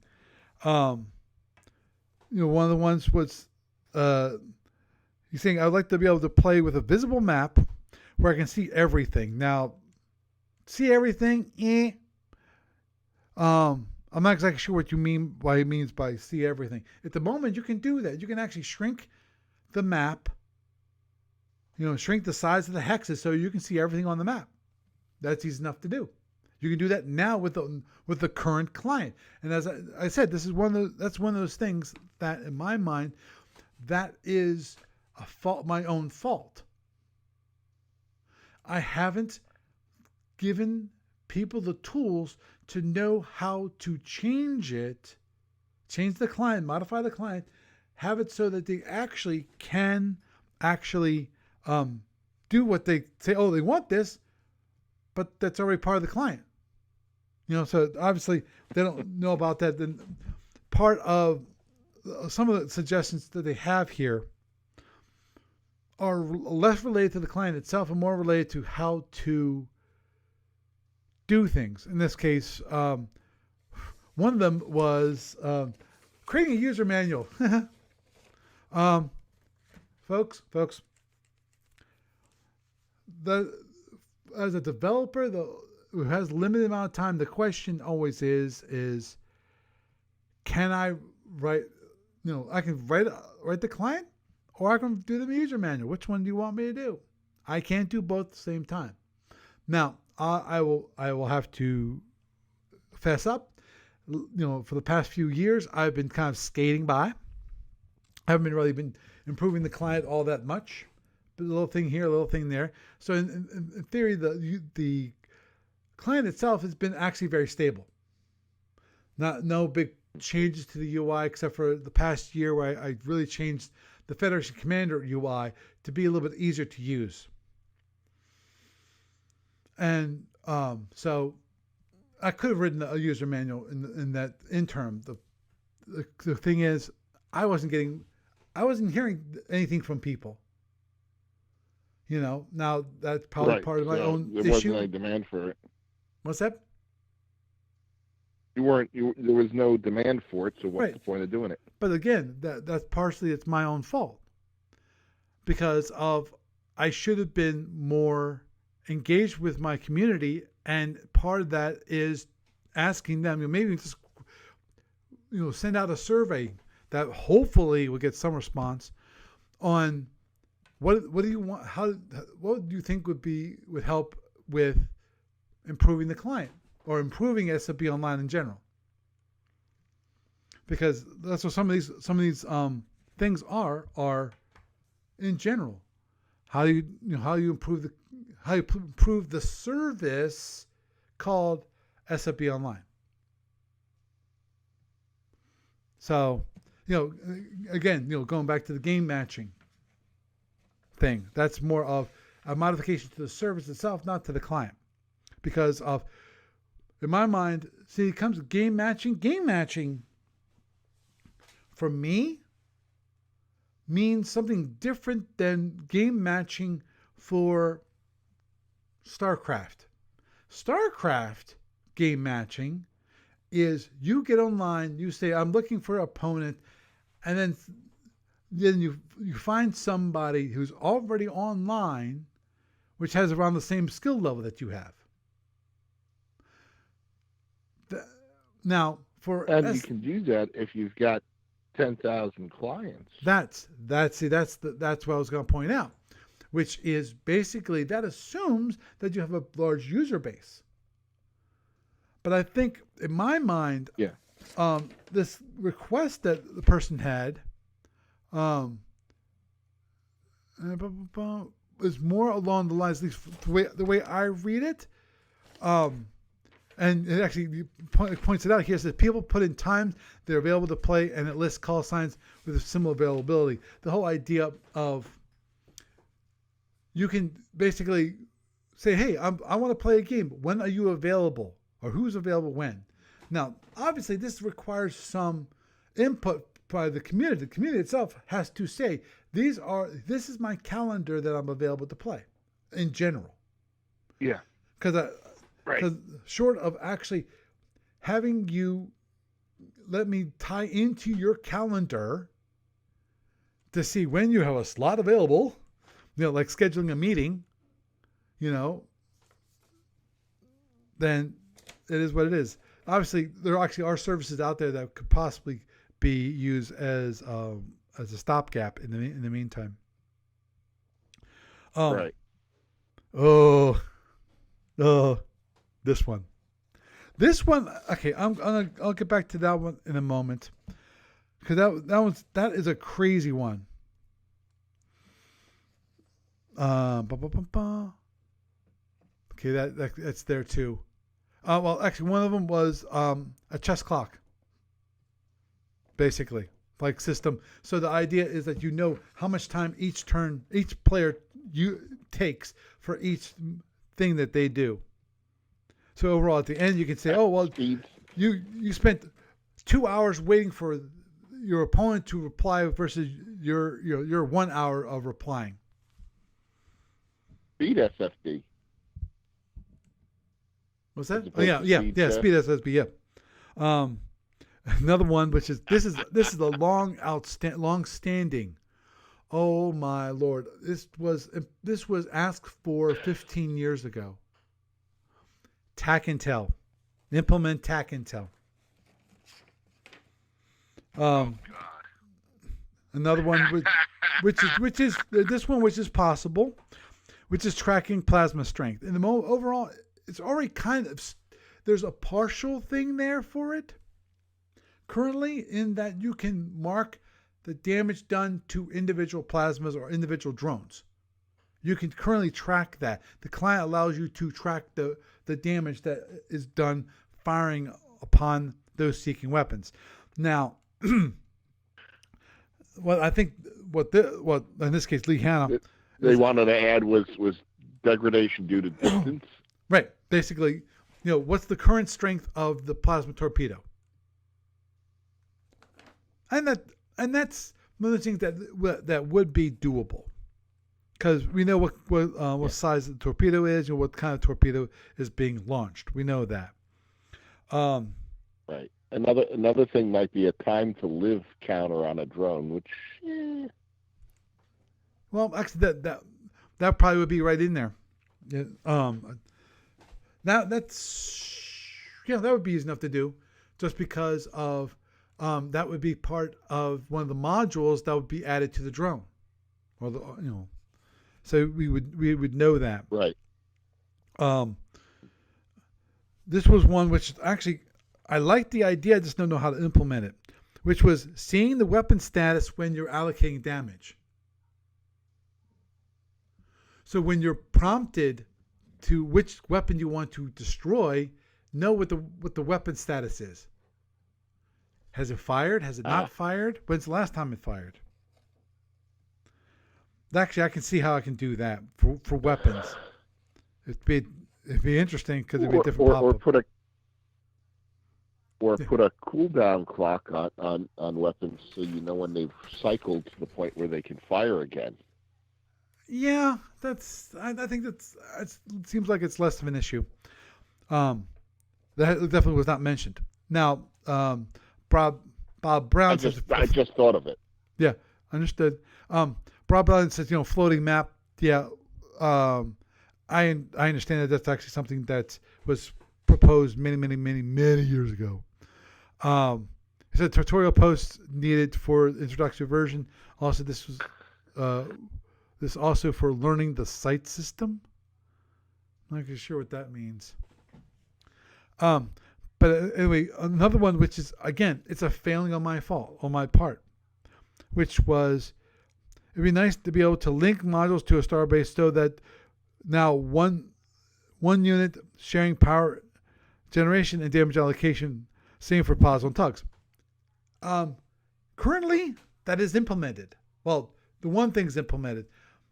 One of the ones was he's saying, I'd like to be able to play with a visible map where I can see everything. Now, see everything? I'm not exactly sure what he means by see everything. At the moment, you can do that. You can actually shrink the map, shrink the size of the hexes so you can see everything on the map. That's easy enough to do. You can do that now with the current client. And as I said, that's one of those things that, in my mind, that is a fault, my own fault. I haven't given people the tools to know how to change the client, modify the client, have it so that they actually can do what they say. Oh, they want this, but that's already part of the client. So obviously they don't know about that. Then part of some of the suggestions that they have here are less related to the client itself and more related to how to do things. In this case, One of them was creating a user manual. Folks, as a developer who has limited amount of time, the question always is can I write, I can write the client, or I can do the user manual. Which one do you want me to do? I can't do both at the same time. Now, I will have to fess up. For the past few years, I've been kind of skating by. I haven't really been improving the client all that much. But a little thing here, a little thing there. So in theory, the client itself has been actually very stable. No big changes to the UI except for the past year where I really changed the Federation Commander UI to be a little bit easier to use. And so I could have written a user manual in that interim. The thing is, I wasn't hearing anything from people. Now that's probably part of my own issue. There wasn't any demand for it. What's that? There was no demand for it, so what's the point of doing it? But again, that's partially it's my own fault. Because I should have been more engaged with my community, and part of that is asking them, maybe just send out a survey that hopefully will get some response on what do you want, what do you think would help with improving the client or improving SFB Online in general, because that's what some of these things are in general. How do you improve the service called SFB Online? So, again, going back to the game matching thing, that's more of a modification to the service itself, not to the client. Because in my mind, it comes to game matching. Game matching, for me, means something different than game matching for StarCraft. StarCraft game matching is you get online, you say, I'm looking for an opponent, and then you find somebody who's already online, which has around the same skill level that you have. Now, you can do that if you've got 10,000 clients. That's what I was going to point out, which is basically that assumes that you have a large user base. But I think in my mind, this request that the person had is more along the lines, at least the way I read it. And it actually points it out here. It says people put in times they're available to play, and it lists call signs with a similar availability. The whole idea of you can basically say, hey, I want to play a game. When are you available? Or who's available when? Now, obviously, this requires some input by the community. The community itself has to say, this is my calendar that I'm available to play in general. Yeah. Because short of actually having you let me tie into your calendar to see when you have a slot available, like scheduling a meeting, then it is what it is. Obviously, there actually are services out there that could possibly be used as a stopgap in the meantime. Right. Oh, this one. Okay, I'll get back to that one in a moment, because that is a crazy one. Okay, that's there too. Well, actually, one of them was a chess clock, basically, like system. So the idea is that how much time each player takes for each thing that they do. So overall, at the end, you can say, oh, well, you spent 2 hours waiting for your opponent to reply versus your 1 hour of replying. Speed SFB. What's that? Oh, yeah. Speed SFB, yeah. Another one, which is this is a long standing. Oh my lord, this was asked for 15 years ago. TAC Intel, implement TAC Intel. Another one, which is this one, which is possible, which is tracking plasma strength. And overall, it's already kind of, there's a partial thing there for it currently, in that you can mark the damage done to individual plasmas or individual drones. You can currently track that. The client allows you to track the damage that is done firing upon those seeking weapons. Now, what I think, what in this case Lee Hanna, they wanted to add was degradation due to distance. Right. Basically, what's the current strength of the plasma torpedo? And that's one of the things that would be doable, because we know what size the torpedo is and what kind of torpedo is being launched. We know that. Right. Another thing might be a time to live counter on a drone, which. Well, actually, that probably would be right in there. Yeah, that would be easy enough to do, just because of that would be part of one of the modules that would be added to the drone, or so we would know that. Right. This was one which actually I liked the idea, I just don't know how to implement it, which was seeing the weapon status when you're allocating damage. So when you're prompted to which weapon you want to destroy, know what the weapon status is. Has it fired? Has it not fired? When's the last time it fired? Actually, I can see how I can do that for weapons. It'd be interesting, because it'd be a different pop-up. Or put a cooldown clock on weapons, so you know when they've cycled to the point where they can fire again. Yeah, I think it seems like it's less of an issue. That definitely was not mentioned. Now, Bob Brown says, I just thought of it. Yeah, understood. Bob Brown says, floating map. Yeah, I understand that that's actually something that was proposed many years ago. He said tutorial posts needed for introductory version. Also, this also for learning the sight system. I'm not really sure what that means. But anyway, another one, which is, again, it's a failing on my part, which was, it'd be nice to be able to link modules to a starbase, so that now one unit sharing power generation and damage allocation, same for pods on tugs. Currently, that is implemented. Well, the one thing's implemented,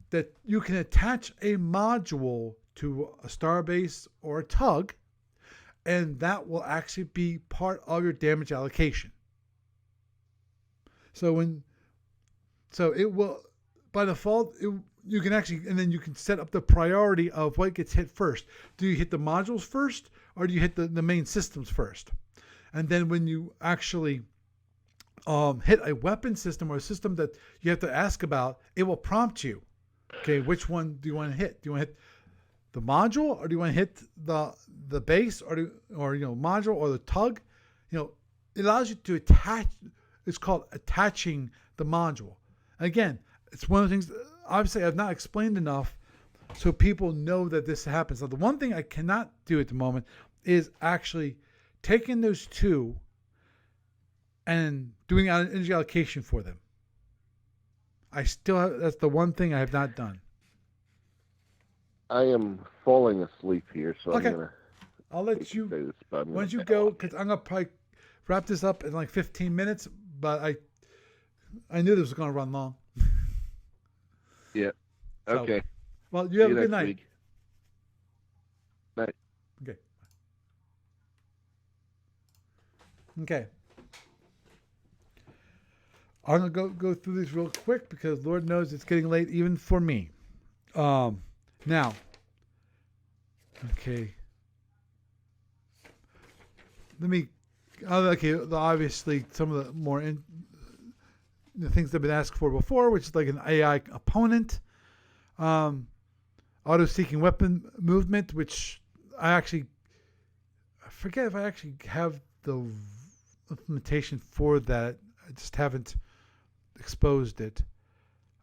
that you can attach a module to a starbase or a tug, and that will actually be part of your damage allocation. So it will, by default, you can actually, and then you can set up the priority of what gets hit first. Do you hit the modules first, or do you hit the main systems first? And then when you actually hit a weapon system or a system that you have to ask about, it will prompt you. Okay, which one do you want to hit? Do you want to hit the module, or do you want to hit the base, or module, or the tug? It allows you to attach. It's called attaching the module. Again, it's one of the things, obviously, I've not explained enough so people know that this happens. Now, the one thing I cannot do at the moment is actually taking those two and doing an energy allocation for them. That's the one thing I have not done. I am falling asleep here, so okay. I'll let you, once you go, because I'm going to probably wrap this up in like 15 minutes, but I knew this was going to run long. Yeah. Okay. So, well, you have a good night. Week. Night. Okay. I'm going to go through these real quick, because Lord knows it's getting late even for me. Now, okay. Let me okay, obviously some of the more the things that have been asked for before, which is like an AI opponent, auto-seeking weapon movement, which I forget if I actually have the implementation for that. I just haven't exposed it.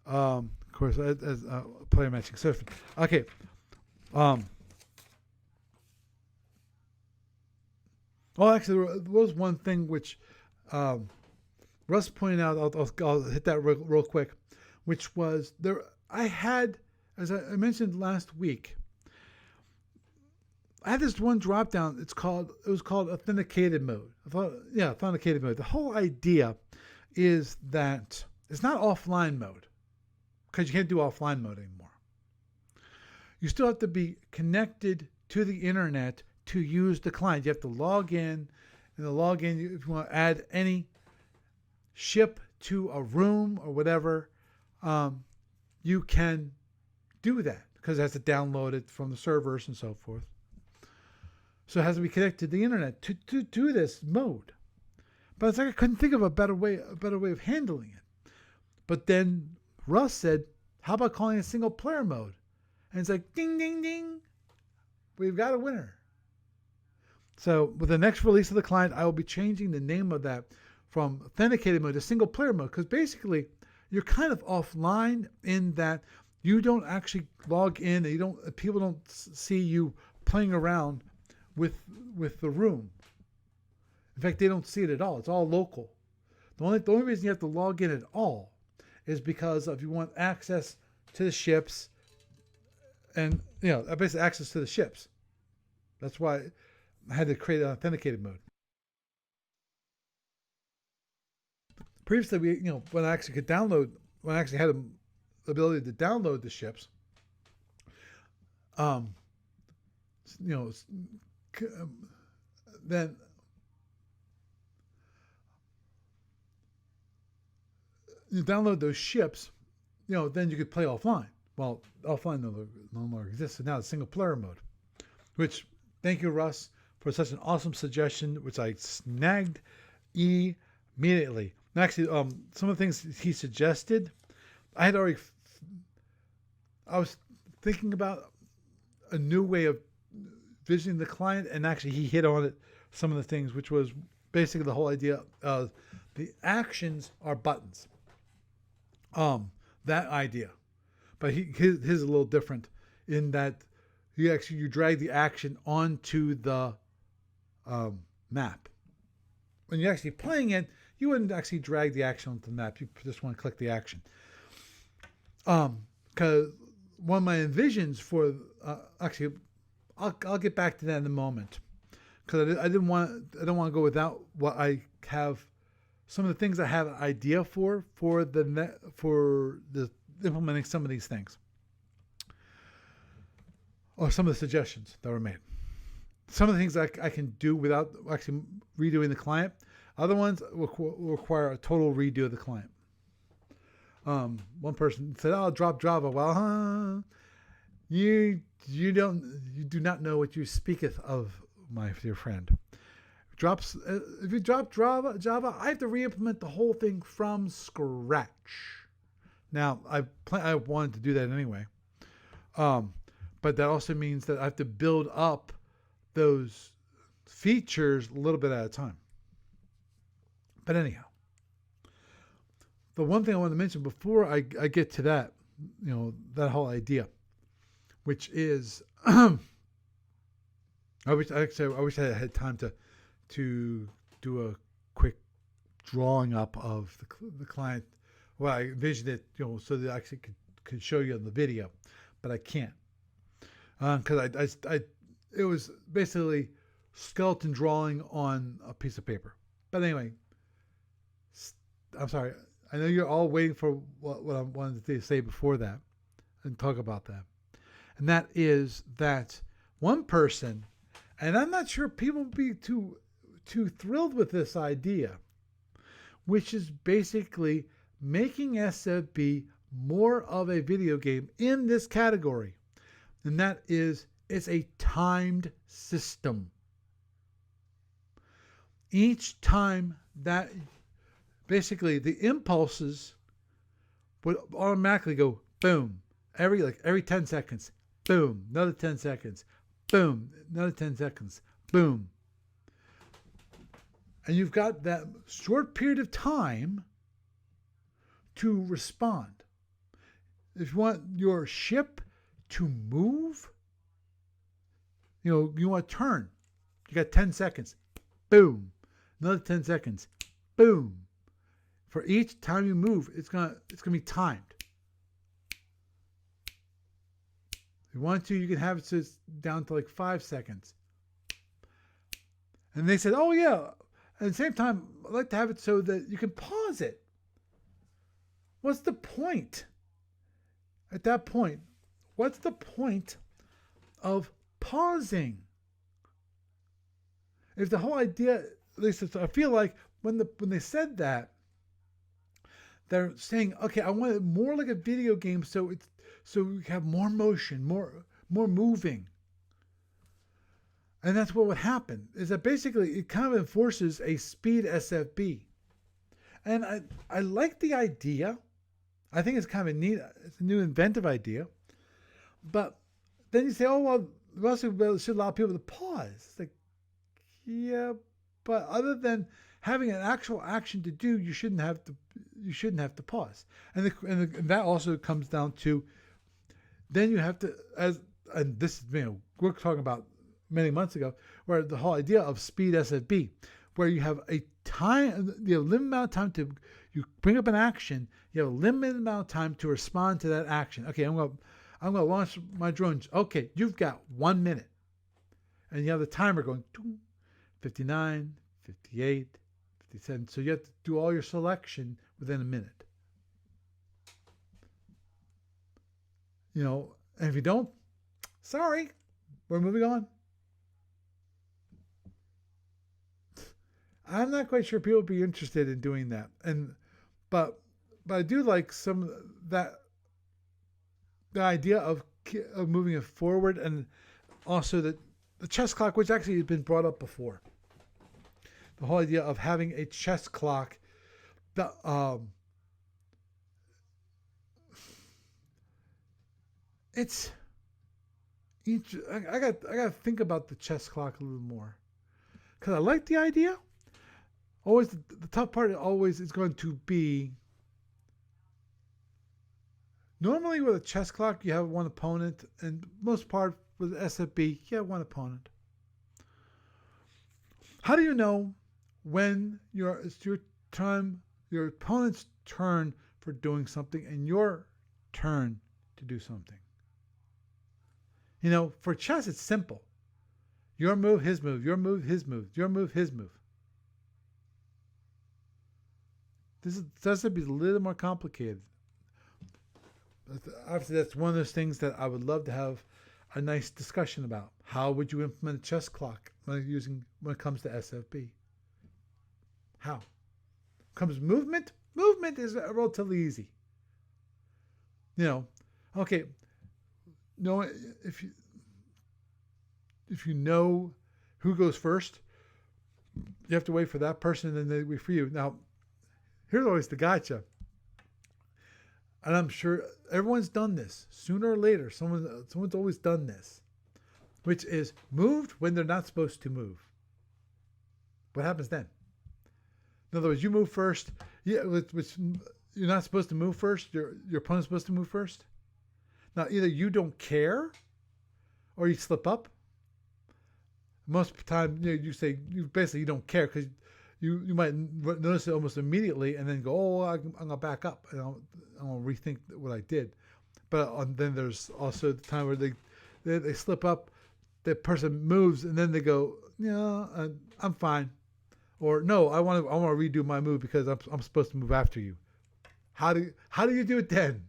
Of course, as player matching surfing. Okay. Well, actually, there was one thing which Russ pointed out. I'll hit that real quick, which was there. I had, as I mentioned last week, I had this one drop down. It was called Authenticated Mode. Authenticated Mode. The whole idea is that it's not offline mode, because you can't do offline mode anymore. You still have to be connected to the internet to use the client. You have to log in, and if you want to add any ship to a room or whatever, you can do that, because it has to download it from the servers and so forth. So it has to be connected to the internet to do this mode. But it's like I couldn't think of a better way of handling it. But then Russ said, how about calling it single player mode? And it's like, ding, ding, ding. We've got a winner. So with the next release of the client, I will be changing the name of that from authenticated mode to single player mode, because basically you're kind of offline in that you don't actually log in, and people don't see you playing around with the room. In fact, they don't see it at all. It's all local. The only reason you have to log in at all is because if you want access to the ships, and basically access to the ships. That's why I had to create an authenticated mode. Previously, when I actually had the ability to download the ships, then you download those ships, then you could play offline. Well, offline no longer exists, so now it's single player mode. Which, thank you, Russ, for such an awesome suggestion, which I snagged immediately. And actually, some of the things he suggested, I was thinking about a new way of visiting the client, and actually he hit on it, some of the things, which was basically the whole idea of the actions are buttons. That idea. But his is a little different in that you drag the action onto the map. When you're actually playing it, you wouldn't actually drag the action onto the map. You just want to click the action. Because one of my envisions for I'll get back to that in a moment, because I don't want to go without what I have. Some of the things I have an idea for the implementing some of these things, or some of the suggestions that were made. Some of the things I can do without actually redoing the client. Other ones will require a total redo of the client. One person said, "Oh, drop Java." Well, you do not know what you speaketh of, my dear friend. If you drop Java, I have to re-implement the whole thing from scratch. Now, I wanted to do that anyway, but that also means that I have to build up those features a little bit at a time. But anyhow, the one thing I want to mention before I get to that, that whole idea, which is, I wish I had time to do a quick drawing up of the client. Well, I envisioned it, so that I actually could show you on the video, but I can't, because it was basically skeleton drawing on a piece of paper. But anyway, I'm sorry. I know you're all waiting for what I wanted to say before that and talk about that. And that is that one person, and I'm not sure people will be too thrilled with this idea, which is basically making SFB more of a video game in this category. And that is, it's a timed system. each time that basically the impulses would automatically go boom every 10 seconds, boom, another 10 seconds, boom, another 10 seconds, boom. And you've got that short period of time to respond. If you want your ship to move, you want to turn. You got 10 seconds. Boom. Another 10 seconds. Boom. For each time you move, it's gonna be timed. If you want to, you can have it so it's down to like 5 seconds. And they said, oh yeah. At the same time, I'd like to have it so that you can pause it. What's the point? At that point, what's the point of pausing? If the whole idea, at least I feel like when they said that, they're saying, okay, I want it more like a video game, so we have more motion, more moving. And that's what would happen, is that basically it kind of enforces a speed SFB. And I like the idea. I think it's kind of it's a new inventive idea. But then you say, oh, well, we also should allow people to pause. It's like, yeah, but other than having an actual action to do, you shouldn't have to pause. And that also comes down to, then you have to, and this is, we're talking about many months ago, where the whole idea of speed SFB, where you have a limited amount of time you bring up an action, you have a limited amount of time to respond to that action. Okay, I'm gonna launch my drones. Okay, you've got 1 minute. And you have the timer going 59, 58, 57. So you have to do all your selection within a minute. And if you don't, sorry, we're moving on. I'm not quite sure people would be interested in doing that. But I do like the idea of moving it forward, and also the chess clock, which actually has been brought up before. The whole idea of having a chess clock that I got to think about the chess clock a little more, because I like the idea. Always the tough part always is going to be, normally with a chess clock you have one opponent, and most part with SFB you have one opponent. How do you know when it's your opponent's turn for doing something and your turn to do something? For chess it's simple. Your move, his move, your move, his move, your move, his move. This has to be a little more complicated. Obviously, that's one of those things that I would love to have a nice discussion about. How would you implement a chess clock when it comes to SFB? How? Comes movement? Movement is relatively easy. Okay. No, if you know who goes first, you have to wait for that person, and then they wait for you. Now, here's always the gotcha. And I'm sure everyone's done this. Sooner or later, someone's always done this, which is moved when they're not supposed to move. What happens then? In other words, you move first. Yeah, which you're not supposed to move first. Your opponent's supposed to move first. Now, either you don't care, or you slip up. Most of the time, you say you don't care, because you might notice it almost immediately, and then go, oh, I'm gonna back up, and I'm gonna rethink what I did. But then there's also the time where they slip up, the person moves, and then they go, I'm fine, or no, I want to redo my move because I'm supposed to move after you. How do you do it then?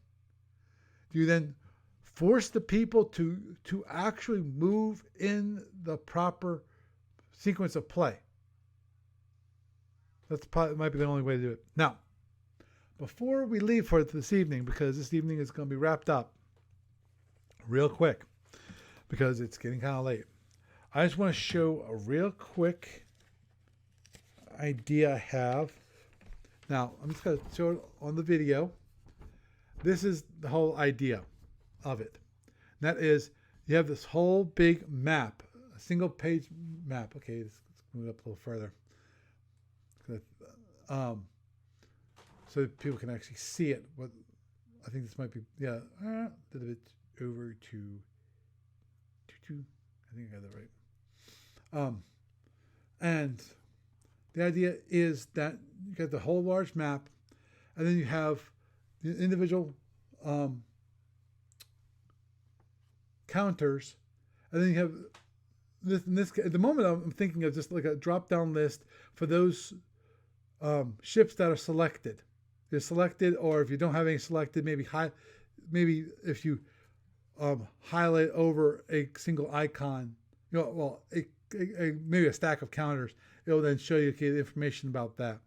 Do you then force the people to actually move in the proper sequence of play? Might be the only way to do it. Now, before we leave for this evening, because this evening is going to be wrapped up real quick, because it's getting kind of late, I just want to show a real quick idea I have. Now, I'm just going to show it on the video. This is the whole idea of it. And that is, you have this whole big map, a single page map. Okay, let's move it up a little further. So that people can actually see it. What I think this might be, yeah, a little bit over to, I think I got that right. And the idea is that you get the whole large map, and then you have the individual counters, and then you have this. At the moment, I'm thinking of just like a drop-down list for those ships that are selected. They're selected, or if you don't have any selected, maybe if you highlight over a single icon, maybe a stack of counters, it will then show you the information about that.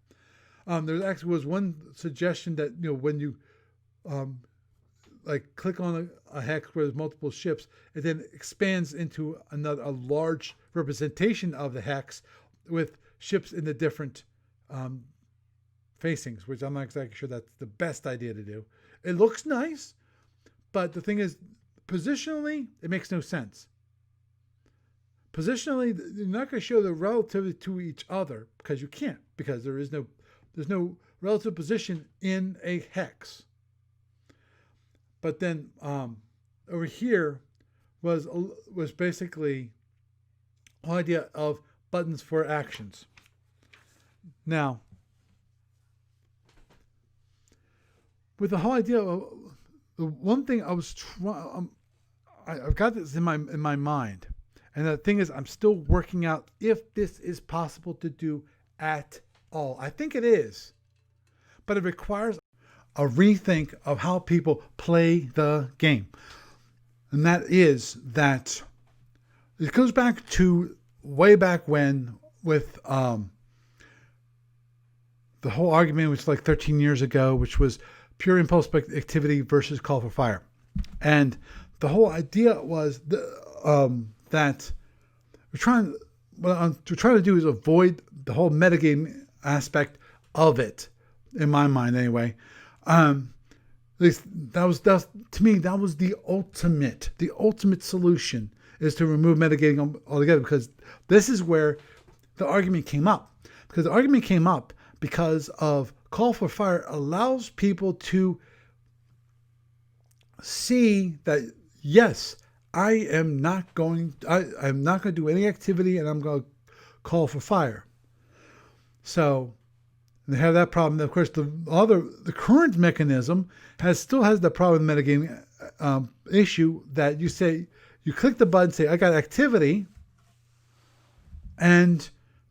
There actually was one suggestion that when you click on a hex where there's multiple ships, it then expands into a large representation of the hex with ships in the different facings, which I'm not exactly sure that's the best idea to do. It looks nice, but the thing is, positionally, it makes no sense. Positionally, you're not going to show the relativity to each other because you can't, because there's no relative position in a hex. But then over here was basically the idea of buttons for actions. Now, with the whole idea of the one thing I was trying, I've got this in my mind, and the thing is, I'm still working out if this is possible to do at all. I think it is, but it requires a rethink of how people play the game, and that is that it goes back to way back when with the whole argument, which was like 13 years ago, which was pure impulse activity versus call for fire. And the whole idea was that what I'm trying to do is avoid the whole metagame aspect of it, in my mind anyway. At least that was to me, that was the ultimate solution, is to remove metagaming altogether, because this is where the argument came up. Because the argument came up because of call for fire allows people to see that, yes, I am not going to do any activity, and I'm going to call for fire. So they have that problem. Of course, the current mechanism still has the problem with metagaming issue, that you click the button, say I got activity, and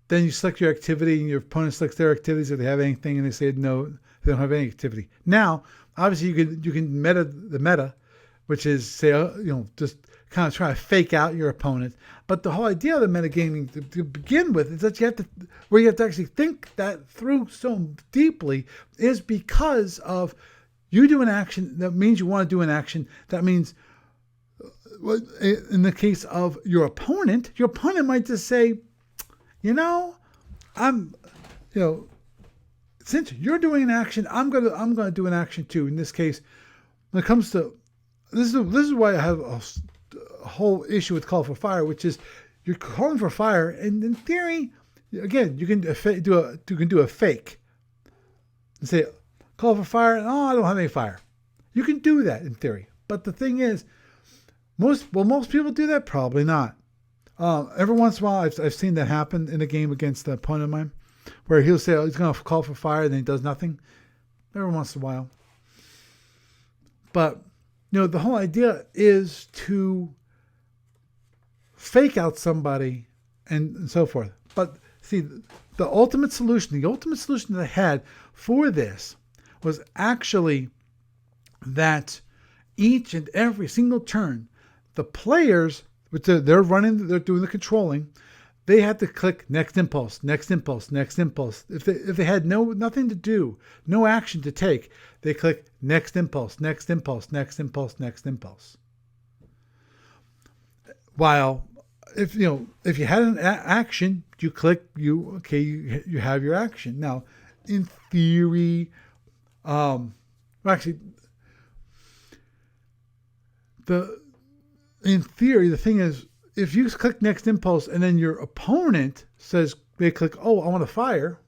then you select your activity, and your opponent selects their activities if they have anything, and they say no, they don't have any activity. Now, obviously, you can meta, which is say just kind of try to fake out your opponent. But the whole idea of the metagaming to begin with is that you have to actually think that through so deeply, is because of you do an action that means you want to do an action. That means, in the case of your opponent might just say, since you're doing an action, I'm gonna do an action too. In this case, when it comes to this is why I have a whole issue with call for fire, which is you're calling for fire, and in theory, again, you can do a fake and say call for fire. Oh, I don't have any fire. You can do that in theory, but the thing is, most people do that? Probably not. Every once in a while, I've seen that happen in a game against an opponent of mine, where he'll say he's going to call for fire, and then he does nothing. Every once in a while. But the whole idea is to fake out somebody and so forth. But see, the ultimate solution that I had for this was actually that each and every single turn, the players, which they're doing the controlling, they had to click next impulse, next impulse, next impulse. If they had nothing to do, no action to take, they click next impulse, next impulse, next impulse, next impulse. While if if you had an action, you click, you have your action. Now, in theory, well, actually, in theory, the thing is, if you click next impulse and then your opponent says they click, oh, I want to fire,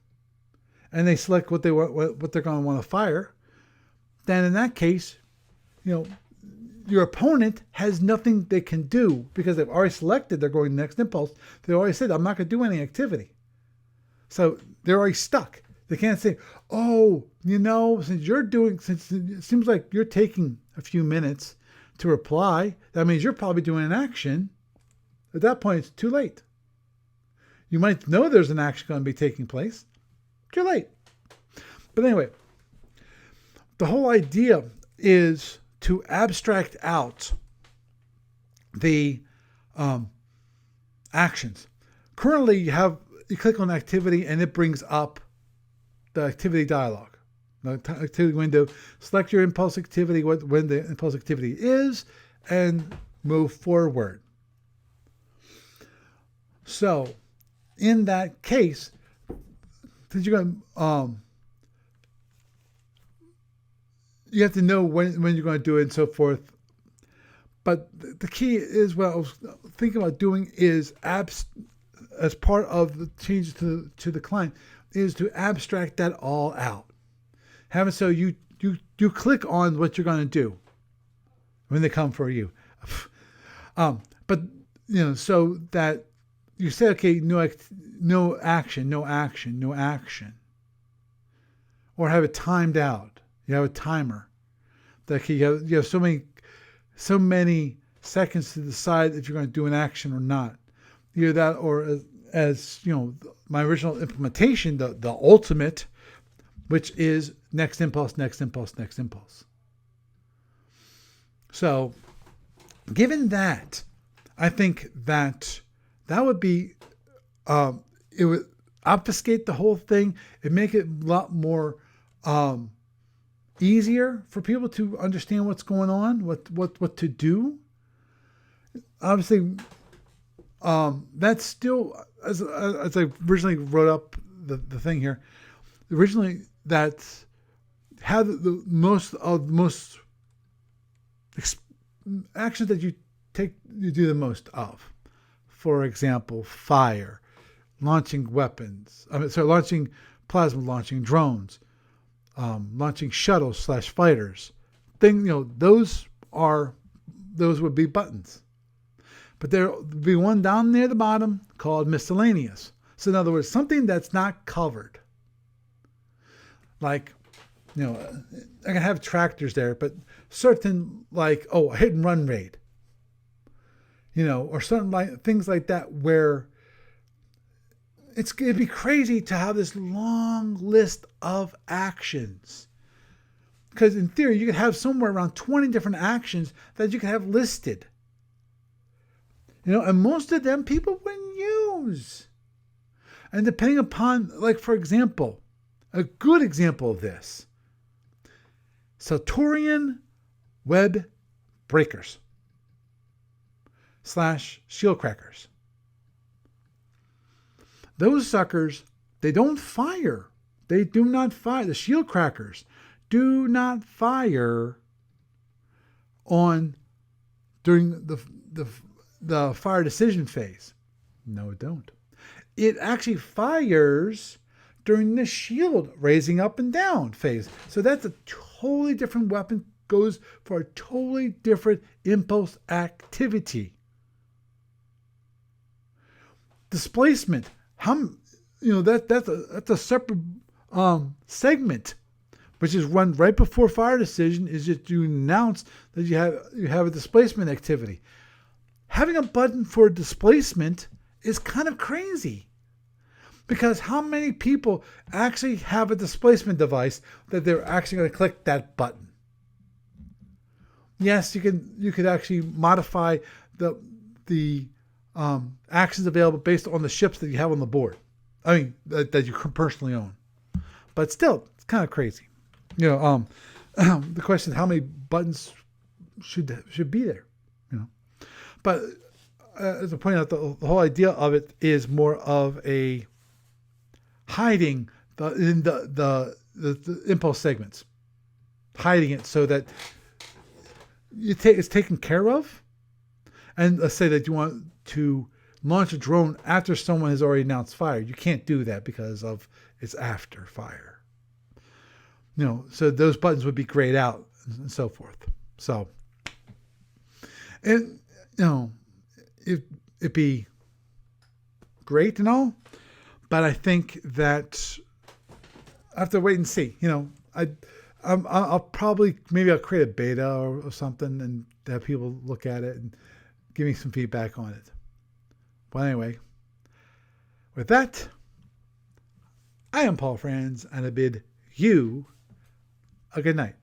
and they select what they're going to want to fire, then in that case, your opponent has nothing they can do because they've already selected they're going next impulse. They already said, I'm not going to do any activity. So they're already stuck. They can't say, oh, since it seems like you're taking a few minutes to reply, that means you're probably doing an action. At that point, it's too late. You might know there's an action going to be taking place. Too late. But anyway, the whole idea is to abstract out the actions. Currently, you click on activity and it brings up the activity dialog, the activity window. Select your impulse activity, when the impulse activity is, and move forward. So, in that case, since you're going you have to know when you're going to do it and so forth. But the key is, what I was thinking about doing is as part of the changes to the client, is to abstract that all out. Have it so you click on what you're going to do when they come for you. But so that you say, okay, no action, or have it timed out. You have a timer. That you have so many seconds to decide if you're going to do an action or not. Either that, or as my original implementation, the ultimate, which is next impulse. So, given that, I think that would be, it would obfuscate the whole thing. It'd make it a lot more easier for people to understand what's going on, what to do. Obviously, that's still, as I originally wrote up the thing here, originally that's how the most actions that you do the most of. For example, fire, launching weapons. Launching plasma, launching drones, launching shuttles / fighters. Those would be buttons. But there would be one down near the bottom called miscellaneous. So in other words, something that's not covered. Like, I can have tractors there, but certain, like, a hit and run raid. Or certain things like that, where it'd be crazy to have this long list of actions. Because in theory, you could have somewhere around 20 different actions that you could have listed. And most of them people wouldn't use. And depending upon, like, for example, a good example of this, Satorian web breakers / shield crackers. Those suckers, they don't fire. They do not fire. The shield crackers do not fire during the fire decision phase. No, it don't. It actually fires during the shield raising up and down phase. So that's a totally different weapon, goes for a totally different impulse activity. Displacement, that's a separate segment, which is run right before fire decision. Is just you announce that you have a displacement activity. Having a button for displacement is kind of crazy, because how many people actually have a displacement device that they're actually going to click that button? Yes, you could actually modify the actions available based on the ships that you have on the board. I mean, that you personally own. But still, it's kind of crazy. The question is how many buttons should be there. But as I point out, the whole idea of it is more of a hiding the impulse segments, hiding it so that it's taken care of. And let's say that you want to launch a drone after someone has already announced fire. You can't do that because of it's after fire. So those buttons would be grayed out and so forth. So, and it'd be great and all, but I think that I have to wait and see. I'll probably I'll create a beta or something and have people look at it and give me some feedback on it. But anyway, with that, I am Paul Franz, and I bid you a good night.